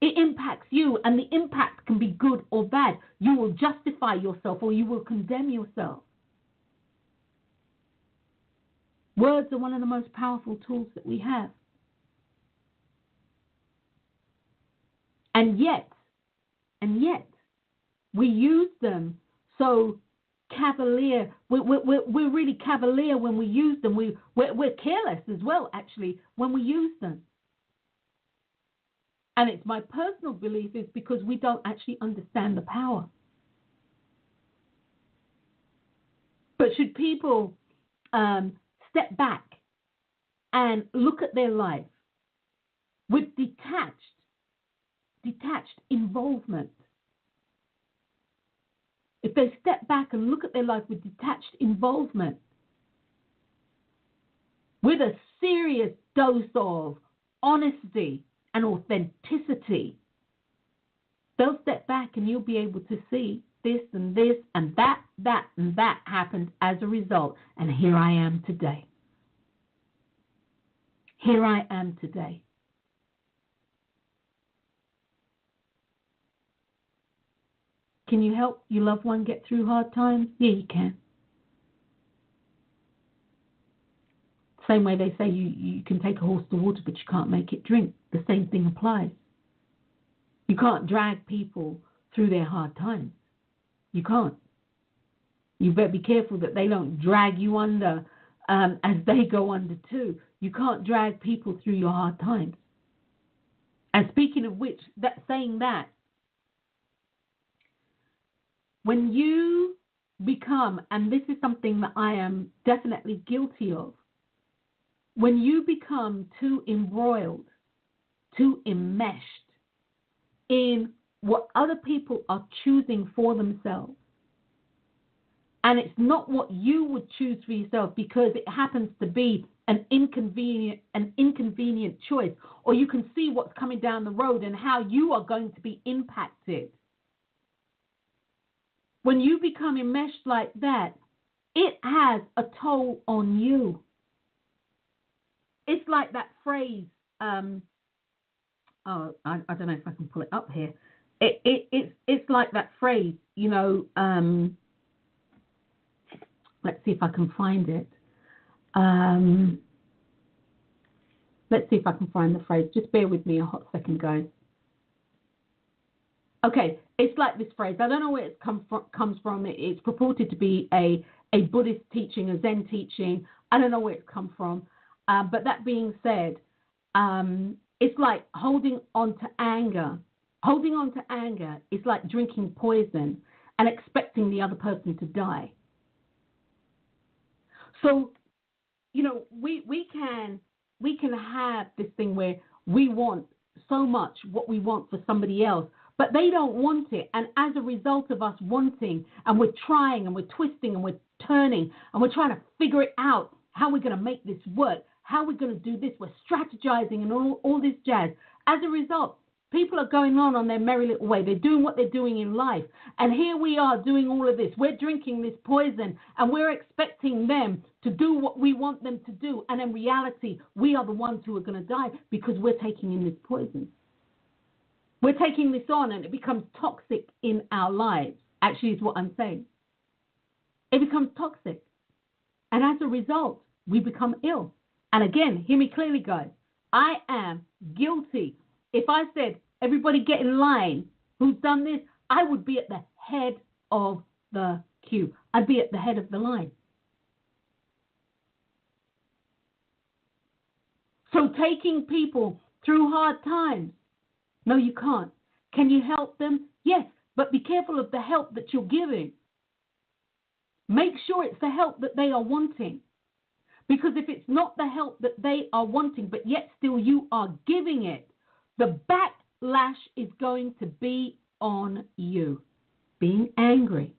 It impacts you, and the impact can be good or bad. You will justify yourself or you will condemn yourself. Words are one of the most powerful tools that we have. And yet, we use them so cavalier. We're really cavalier when we use them. We're careless as well, actually, when we use them. And it's my personal belief is because we don't actually understand the power. But should people step back and look at their life with detached involvement if they step back and look at their life with detached involvement, with a serious dose of honesty and authenticity, they'll step back and you'll be able to see this and this and that and that happened as a result. And here I am today. Here I am today. Can you help your loved one get through hard times? Yeah, you can. Same way they say you can take a horse to water, but you can't make it drink. The same thing applies. You can't drag people through their hard times. You can't. You better be careful that they don't drag you under as they go under too. You can't drag people through your hard times. And speaking of which, saying that, when you become, and this is something that I am definitely guilty of, when you become too embroiled, too enmeshed in what other people are choosing for themselves, and it's not what you would choose for yourself because it happens to be an inconvenient choice, or you can see what's coming down the road and how you are going to be impacted. When you become enmeshed like that, it has a toll on you. It's like that phrase, I don't know if I can pull it up here. It's like that phrase, let's see if I can find it. Let's see if I can find the phrase. Just bear with me a hot second, guys. Okay, it's like this phrase. I don't know where it comes from. It's purported to be a Buddhist teaching, a Zen teaching. I don't know where it's come from. But that being said, it's like holding on to anger. Holding on to anger is like drinking poison and expecting the other person to die. So, we can have this thing where we want so much what we want for somebody else, but they don't want it. And as a result of us wanting, and we're trying and we're twisting and we're turning and we're trying to figure it out, how we're going to make this work, how we're going to do this, we're strategizing and all this jazz. As a result, people are going on their merry little way. They're doing what they're doing in life. And here we are doing all of this. We're drinking this poison and we're expecting them to do what we want them to do. And in reality, we are the ones who are going to die because we're taking in this poison. We're taking this on and it becomes toxic in our lives, actually is what I'm saying. It becomes toxic. And as a result, we become ill. And again, hear me clearly, guys. I am guilty. If I said, everybody get in line, who's done this, I would be at the head of the queue. I'd be at the head of the line. So taking people through hard times, no, you can't. Can you help them? Yes, but be careful of the help that you're giving. Make sure it's the help that they are wanting. Because if it's not the help that they are wanting, but yet still you are giving it, the backlash is going to be on you. Being angry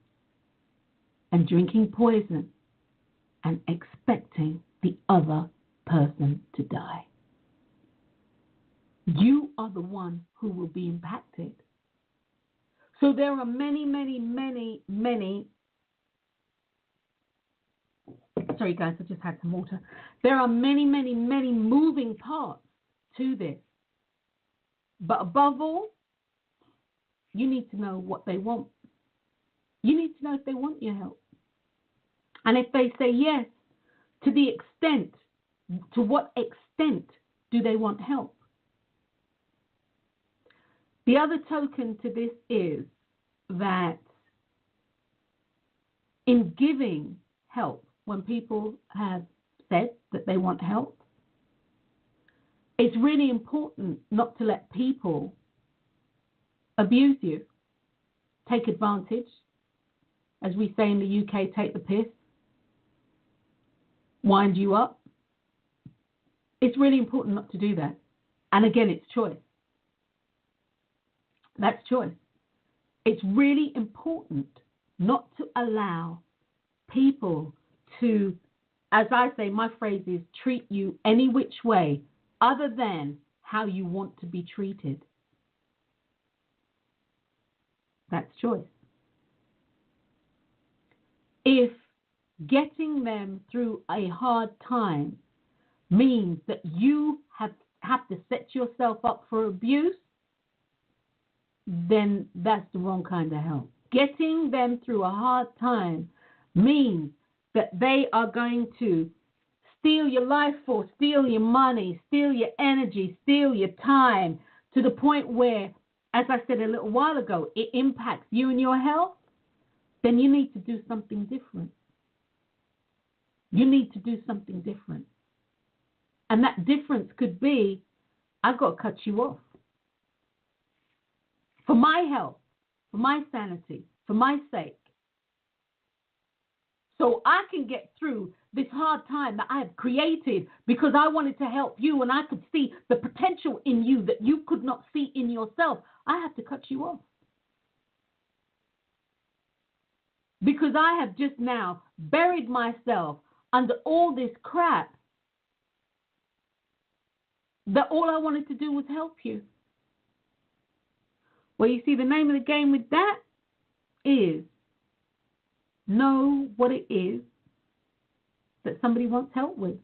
and drinking poison and expecting the other person to die. You are the one who will be impacted. So there are many, sorry guys, I just had some water. There are many moving parts to this. But above all, you need to know what they want. You need to know if they want your help. And if they say yes, to what extent do they want help? The other token to this is that in giving help, when people have said that they want help, it's really important not to let people abuse you, take advantage, as we say in the UK, take the piss, wind you up. It's really important not to do that. And again, it's choice. That's choice. It's really important not to allow people to, as I say, my phrase is, treat you any which way other than how you want to be treated. That's choice. If getting them through a hard time means that you have to set yourself up for abuse, then that's the wrong kind of help. Getting them through a hard time means that they are going to steal your life force, steal your money, steal your energy, steal your time, to the point where, as I said a little while ago, it impacts you and your health, then you need to do something different. You need to do something different. And that difference could be, I've got to cut you off. For my health, for my sanity, for my sake. So I can get through this hard time that I have created because I wanted to help you and I could see the potential in you that you could not see in yourself. I have to cut you off. Because I have just now buried myself under all this crap that all I wanted to do was help you. Well, you see, the name of the game with that is know what it is that somebody wants help with.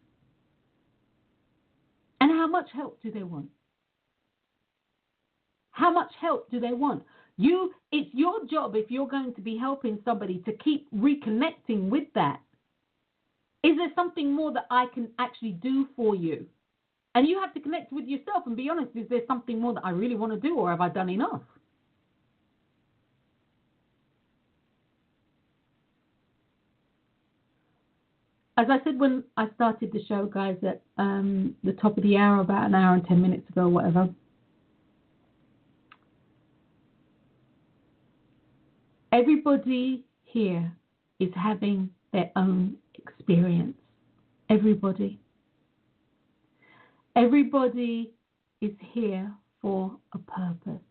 And how much help do they want? How much help do they want? It's your job, if you're going to be helping somebody, to keep reconnecting with that. Is there something more that I can actually do for you? And you have to connect with yourself and be honest, is there something more that I really want to do, or have I done enough? As I said when I started the show, guys, at the top of the hour, about an hour and 10 minutes ago, whatever, everybody here is having their own experience. Everybody. Everybody is here for a purpose.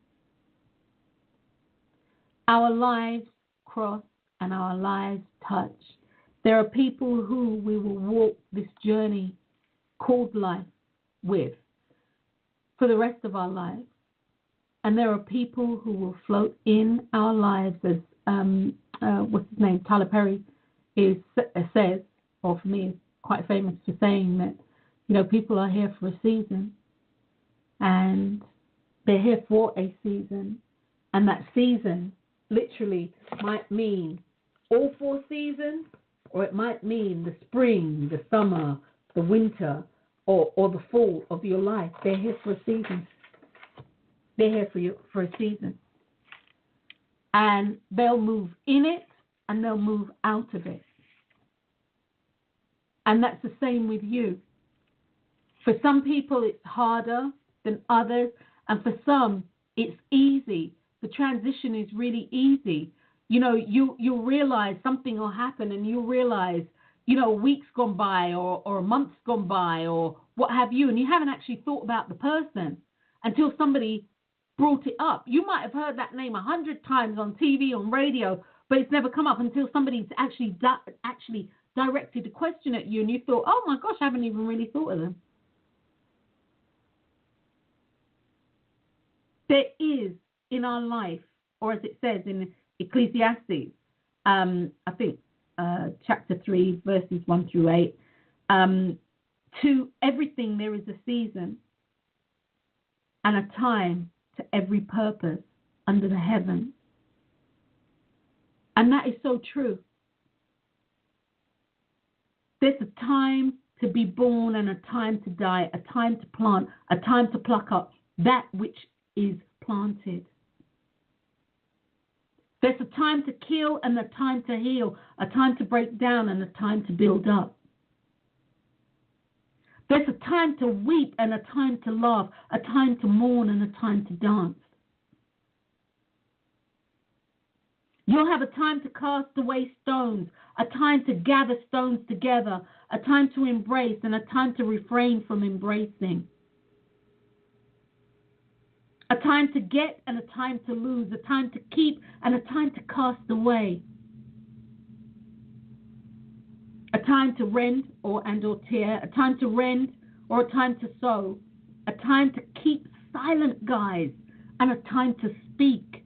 Our lives cross and our lives touch. There are people who we will walk this journey called life with for the rest of our lives. And there are people who will float in our lives, as what's his name, Tyler Perry says, or for me is quite famous for saying that, you know, people are here for a season, and they're here for a season, and that season literally might mean all 4 seasons, or it might mean the spring, the summer, the winter, or the fall of your life. They're here for a season. They're here for a season. And they'll move in it and they'll move out of it. And that's the same with you. For some people, it's harder than others. And for some, it's easy. The transition is really easy. You know, you'll realize something will happen, and you'll realize, you know, weeks gone by or months gone by or what have you, and you haven't actually thought about the person until somebody brought it up. You might have heard that name 100 times on TV, on radio, but it's never come up until somebody's actually directed a question at you, and you thought, oh my gosh, I haven't even really thought of them. There is in our life, or as it says in Ecclesiastes, I think chapter 3, verses 1 through 8, to everything there is a season and a time to every purpose under the heaven. And that is so true. There's a time to be born and a time to die, a time to plant, a time to pluck up that which is planted. There's a time to kill and a time to heal, a time to break down and a time to build up. There's a time to weep and a time to laugh, a time to mourn and a time to dance. You'll have a time to cast away stones, a time to gather stones together, a time to embrace and a time to refrain from embracing. A time to get and a time to lose, a time to keep and a time to cast away. time to rend or tear, a time to rend or a time to sow, a time to keep silent, guys, and a time to speak.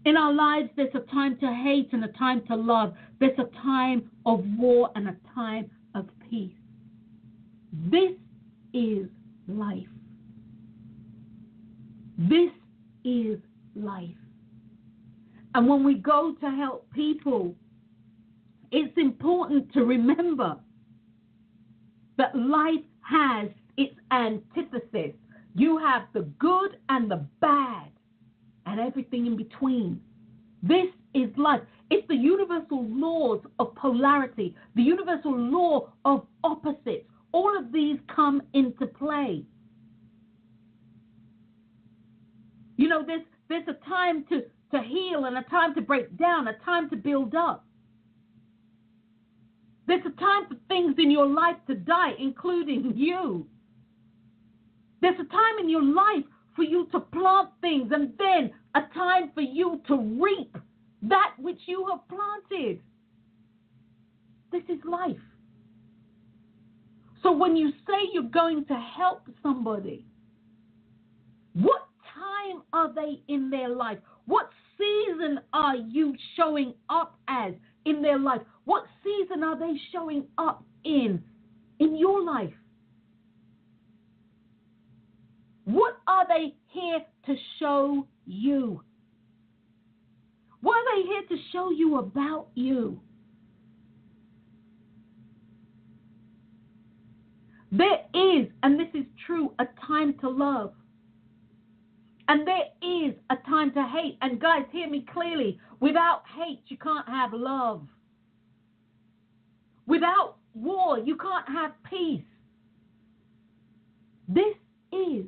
In our lives, there's a time to hate and a time to love. There's a time of war and a time of peace. This is life. This is life. And when we go to help people, it's important to remember that life has its antithesis. You have the good and the bad and everything in between. This is life. It's the universal laws of polarity, the universal law of opposites. All of these come into play. You know, there's a time to heal and a time to break down, a time to build up. There's a time for things in your life to die, including you. There's a time in your life for you to plant things, and then a time for you to reap that which you have planted. This is life. So when you say you're going to help somebody, what time are they in their life? What season are you showing up as in their life? What season are they showing up in your life? What are they here to show you? What are they here to show you about you? There is, and this is true, a time to love. And there is a time to hate. And guys, hear me clearly. Without hate, you can't have love. Without war, you can't have peace. This is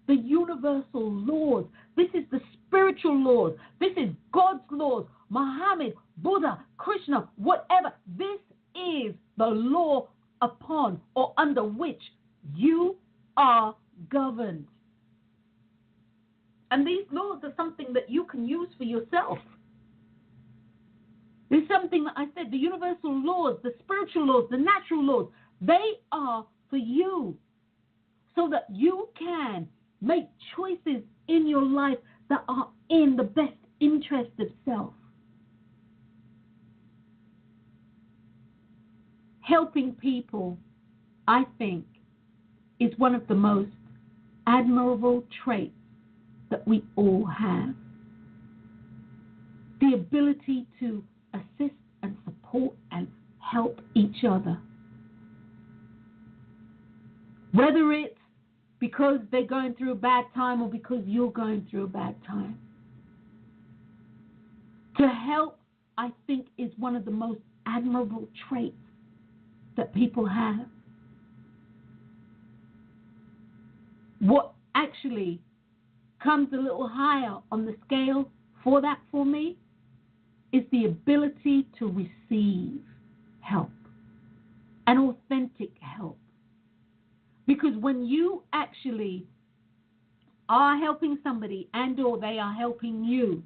the universal laws. This is the spiritual laws. This is God's laws. Muhammad, Buddha, Krishna, whatever. This is the law upon or under which you are governed. And these laws are something that you can use for yourself. There's something that I said, the universal laws, the spiritual laws, the natural laws, they are for you so that you can make choices in your life that are in the best interest of self. Helping people, I think, is one of the most admirable traits that we all have. The ability to assist and support and help each other. Whether it's because they're going through a bad time or because you're going through a bad time. To help, I think, is one of the most admirable traits that people have. What actually comes a little higher on the scale for me is the ability to receive help, and authentic help. Because when you actually are helping somebody and or they are helping you,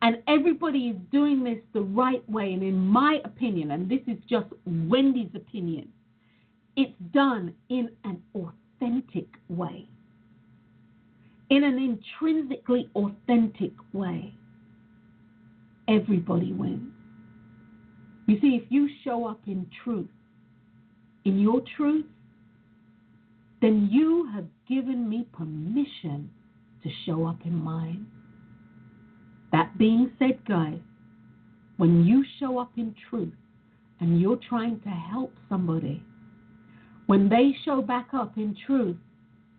and everybody is doing this the right way, and in my opinion, and this is just Wendy's opinion, it's done in an authentic way. In an intrinsically authentic way, everybody wins. You see, if you show up in truth, in your truth, then you have given me permission to show up in mine. That being said, guys, when you show up in truth and you're trying to help somebody, when they show back up in truth,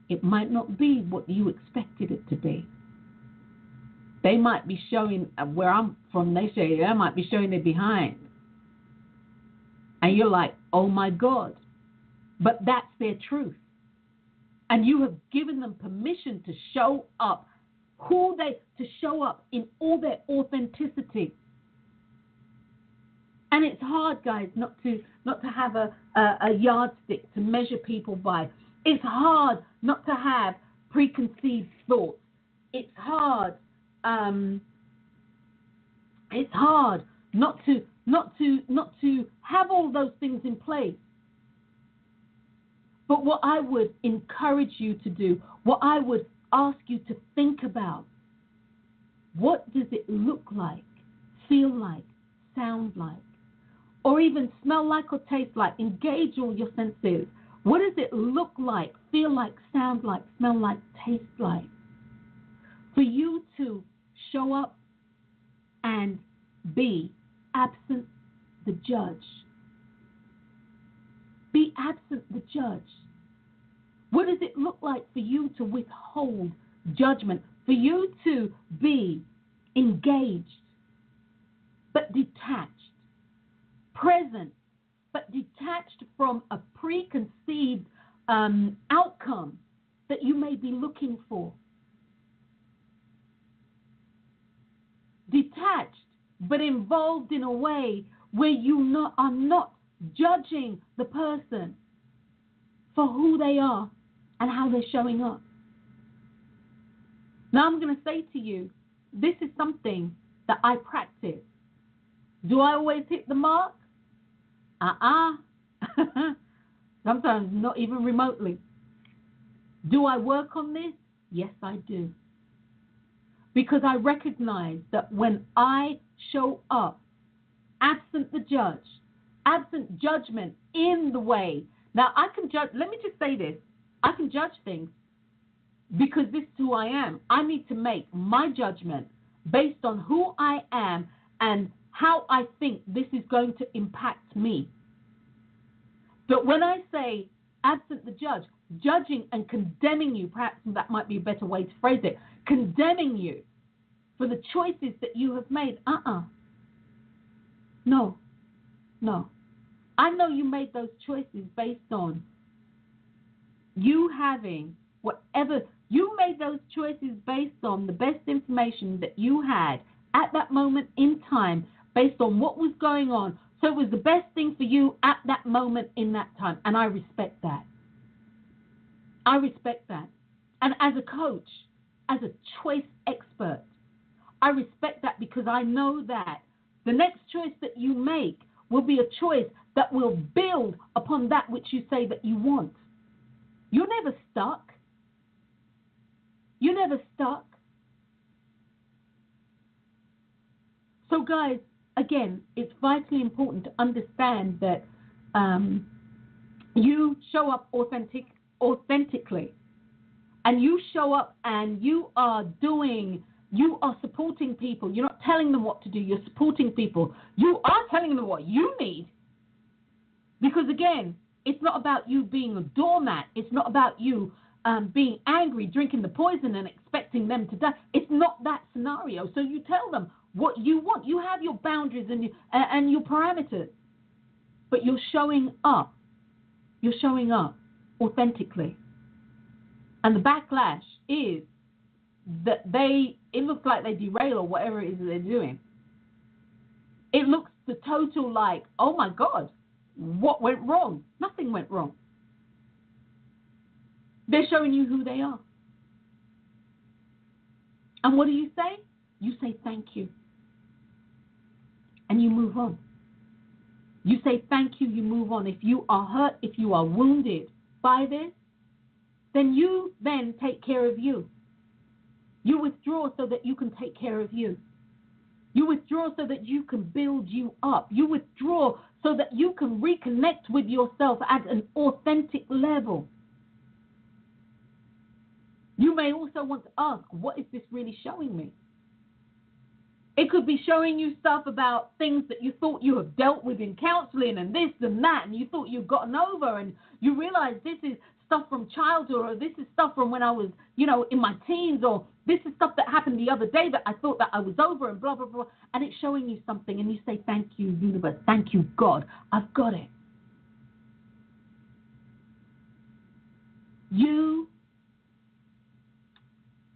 it might not be what you expected it to be. They might be showing, where I'm from, they might be showing their behind. And you're like, oh my God. But that's their truth. And you have given them permission to show up, to show up in all their authenticity. And it's hard, guys, not to have a yardstick to measure people by. It's hard not to have preconceived thoughts. It's hard not to not to have all those things in place. But what I would encourage you to do, what I would ask you to think about, what does it look like, feel like, sound like, or even smell like or taste like? Engage all your senses. What does it look like, feel like, sound like, smell like, taste like? For you to show up and be absent the judge. Be absent the judge. What does it look like for you to withhold judgment? For you to be engaged but detached, present but detached from a preconceived outcome that you may be looking for. Detached but involved in a way where you are not judging the person for who they are and how they're showing up. Now I'm going to say to you, this is something that I practice. Do I always hit the mark? Sometimes not even remotely. Do I work on this? Yes, I do. Because I recognize that when I show up, absent the judge, absent judgment in the way. Now, I can judge. Let me just say this. I can judge things because this is who I am. I need to make my judgment based on who I am and how I think this is going to impact me. But when I say absent the judge, judging and condemning you, perhaps that might be a better way to phrase it, condemning you for the choices that you have made. No. I know you made those choices based on you having whatever. You made those choices based on the best information that you had at that moment in time, based on what was going on. So it was the best thing for you at that moment in that time. And I respect that. I respect that. And as a coach, as a choice expert, I respect that because I know that the next choice that you make will be a choice that will build upon that which you say that you want. You're never stuck. You're never stuck. So guys, again, it's vitally important to understand that you show up authentically. And you show up and you are supporting people. You're not telling them what to do. You're supporting people. You are telling them what you need. Because, again, it's not about you being a doormat. It's not about you being angry, drinking the poison and expecting them to die. It's not that scenario. So you tell them what you want. You have your boundaries and your parameters. But you're showing up. You're showing up authentically. And the backlash is that it looks like they derail or whatever it is that they're doing. It looks the total like, oh my God, what went wrong? Nothing went wrong. They're showing you who they are. And what do you say? You say thank you. And you move on. You say thank you, you move on. If you are hurt, if you are wounded by this, then you then take care of you. You withdraw so that you can take care of you. You withdraw so that you can build you up. You withdraw so that you can reconnect with yourself at an authentic level. You may also want to ask, what is this really showing me? It could be showing you stuff about things that you thought you have dealt with in counseling and this and that, and you thought you've gotten over, and you realize this is stuff from childhood, or this is stuff from when I was, in my teens, or this is stuff that happened the other day that I thought that I was over, and blah, blah, blah. And it's showing you something, and you say, thank you, universe. Thank you, God. I've got it. You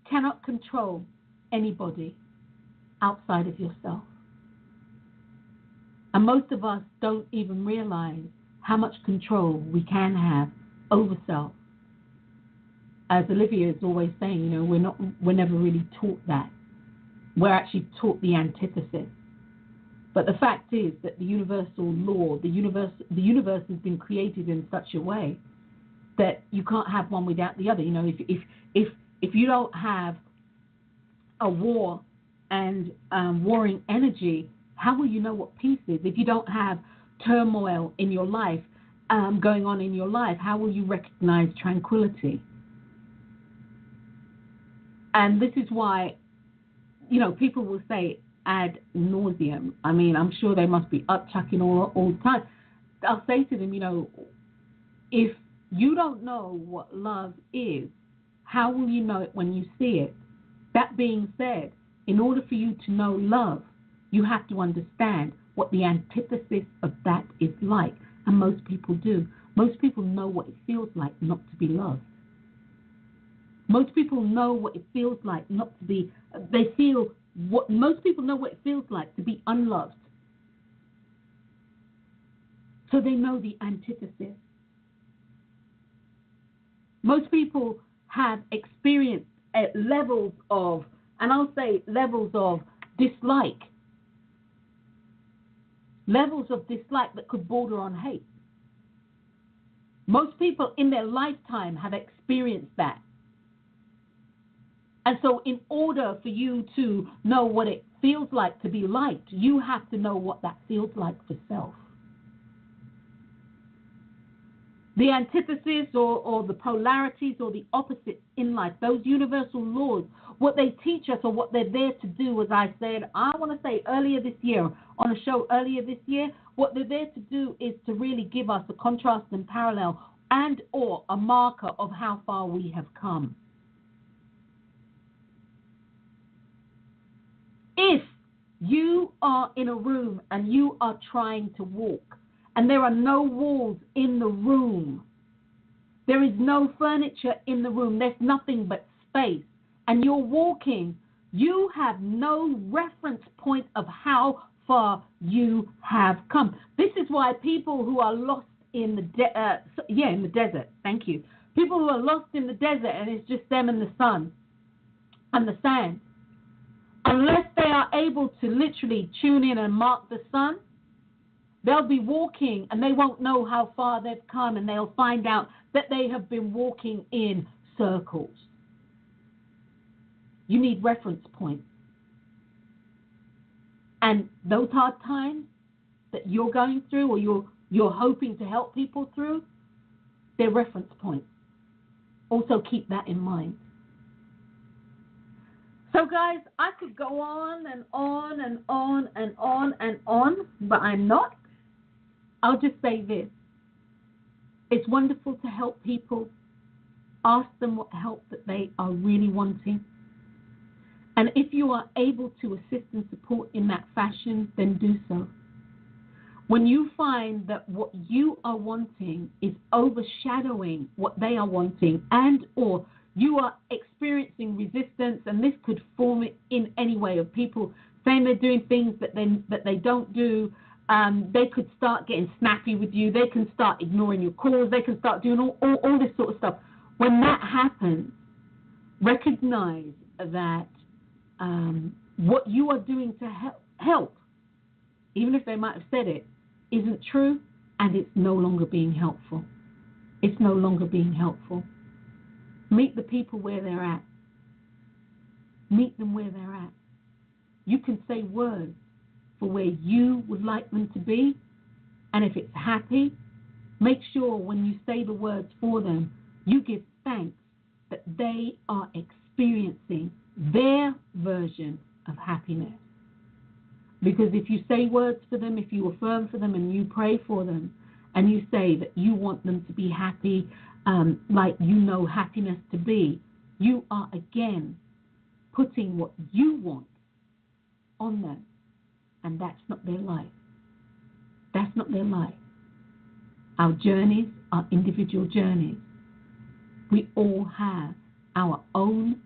cannot control anybody outside of yourself. And most of us don't even realize how much control we can have over self. As Olivia is always saying, we're never really taught that. We're actually taught the antithesis. But the fact is that the universal law, the universe has been created in such a way that you can't have one without the other. You know, if you don't have a war and warring energy, how will you know what peace is? If you don't have turmoil in your life, going on in your life, how will you recognize tranquility? And this is why, you know, people will say ad nauseum. I mean, I'm sure they must be upchucking all the time. I'll say to them, you know, if you don't know what love is, how will you know it when you see it? That being said, in order for you to know love, you have to understand what the antithesis of that is like. And most people do. Most people know what it feels like not to be loved. Most people know what it feels like not to be, most people know what it feels like to be unloved. So they know the antithesis. Most people have experienced levels of, and I'll say levels of dislike. Levels of dislike that could border on hate. Most people in their lifetime have experienced that. And so in order for you to know what it feels like to be liked, you have to know what that feels like for self. The antithesis or the polarities or the opposites in life, those universal laws, what they teach us or what they're there to do, as I said, I want to say earlier this year, on a show earlier this year, what they're there to do is to really give us a contrast and parallel and or a marker of how far we have come. If you are in a room and you are trying to walk and there are no walls in the room, there is no furniture in the room, there's nothing but space, and you're walking, you have no reference point of how far you have come. This is why people who are lost in the desert, thank you. People who are lost in the desert and it's just them and the sun and the sand, unless they are able to literally tune in and mark the sun, they'll be walking and they won't know how far they've come, and they'll find out that they have been walking in circles. You need reference points. And those hard times that you're going through or you're hoping to help people through, they're reference points. Also keep that in mind. So guys, I could go on and on and on and on and on, but I'm not. I'll just say this. It's wonderful to help people. Ask them what help that they are really wanting. And if you are able to assist and support in that fashion, then do so. When you find that what you are wanting is overshadowing what they are wanting, and or you are experiencing resistance, and this could form it in any way of people saying they're doing things that they don't do. They could start getting snappy with you. They can start ignoring your calls. They can start doing all this sort of stuff. When that happens, recognize that what you are doing to help, even if they might have said it, isn't true, and it's no longer being helpful. It's no longer being helpful. Meet the people where they're at. Meet them where they're at. You can say words for where you would like them to be, and if it's happy, make sure when you say the words for them, you give thanks that they are experiencing their version of happiness. Because if you say words for them, if you affirm for them and you pray for them, and you say that you want them to be happy, like you know happiness to be, you are again putting what you want on them. And that's not their life. That's not their life. Our journeys are individual journeys. We all have our own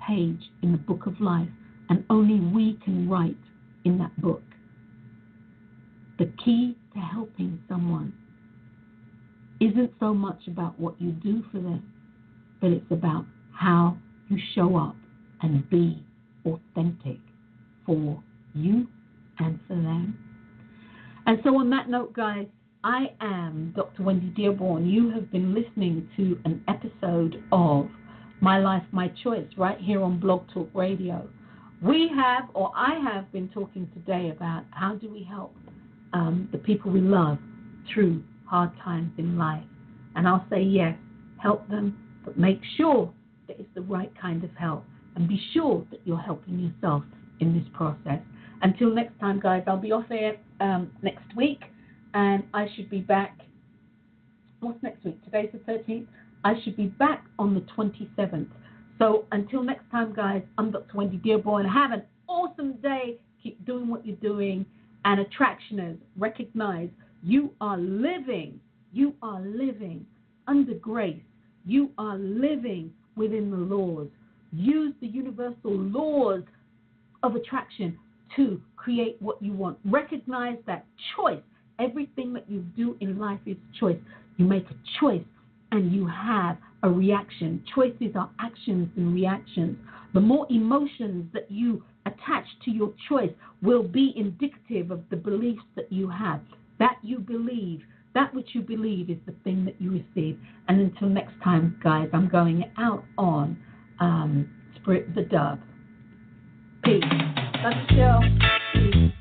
page in the book of life, and only we can write in that book. The key to helping someone isn't so much about what you do for them, but it's about how you show up and be authentic for you and for them. And so on that note, guys, I am Dr. Wendy Dearborn. You have been listening to an episode of My Life, My Choice right here on Blog Talk Radio. I have been talking today about how do we help the people we love through hard times in life. And I'll say yes, help them, but make sure that it's the right kind of help. And be sure that you're helping yourself in this process. Until next time, guys, I'll be off air next week, and I should be back. What's next week? Today's the 13th. I should be back on the 27th. So until next time, guys, I'm Dr. Wendy Dearborn. Have an awesome day. Keep doing what you're doing. And attractioners, recognize you are living under grace. You are living within the laws. Use the universal laws of attraction to create what you want. Recognize that choice. Everything that you do in life is choice. You make a choice and you have a reaction. Choices are actions and reactions. The more emotions that you attach to your choice will be indicative of the beliefs that you have. That you believe, that which you believe is the thing that you receive. And until next time, guys, I'm going out on Spirit the Dove. Peace. Love the show. Peace.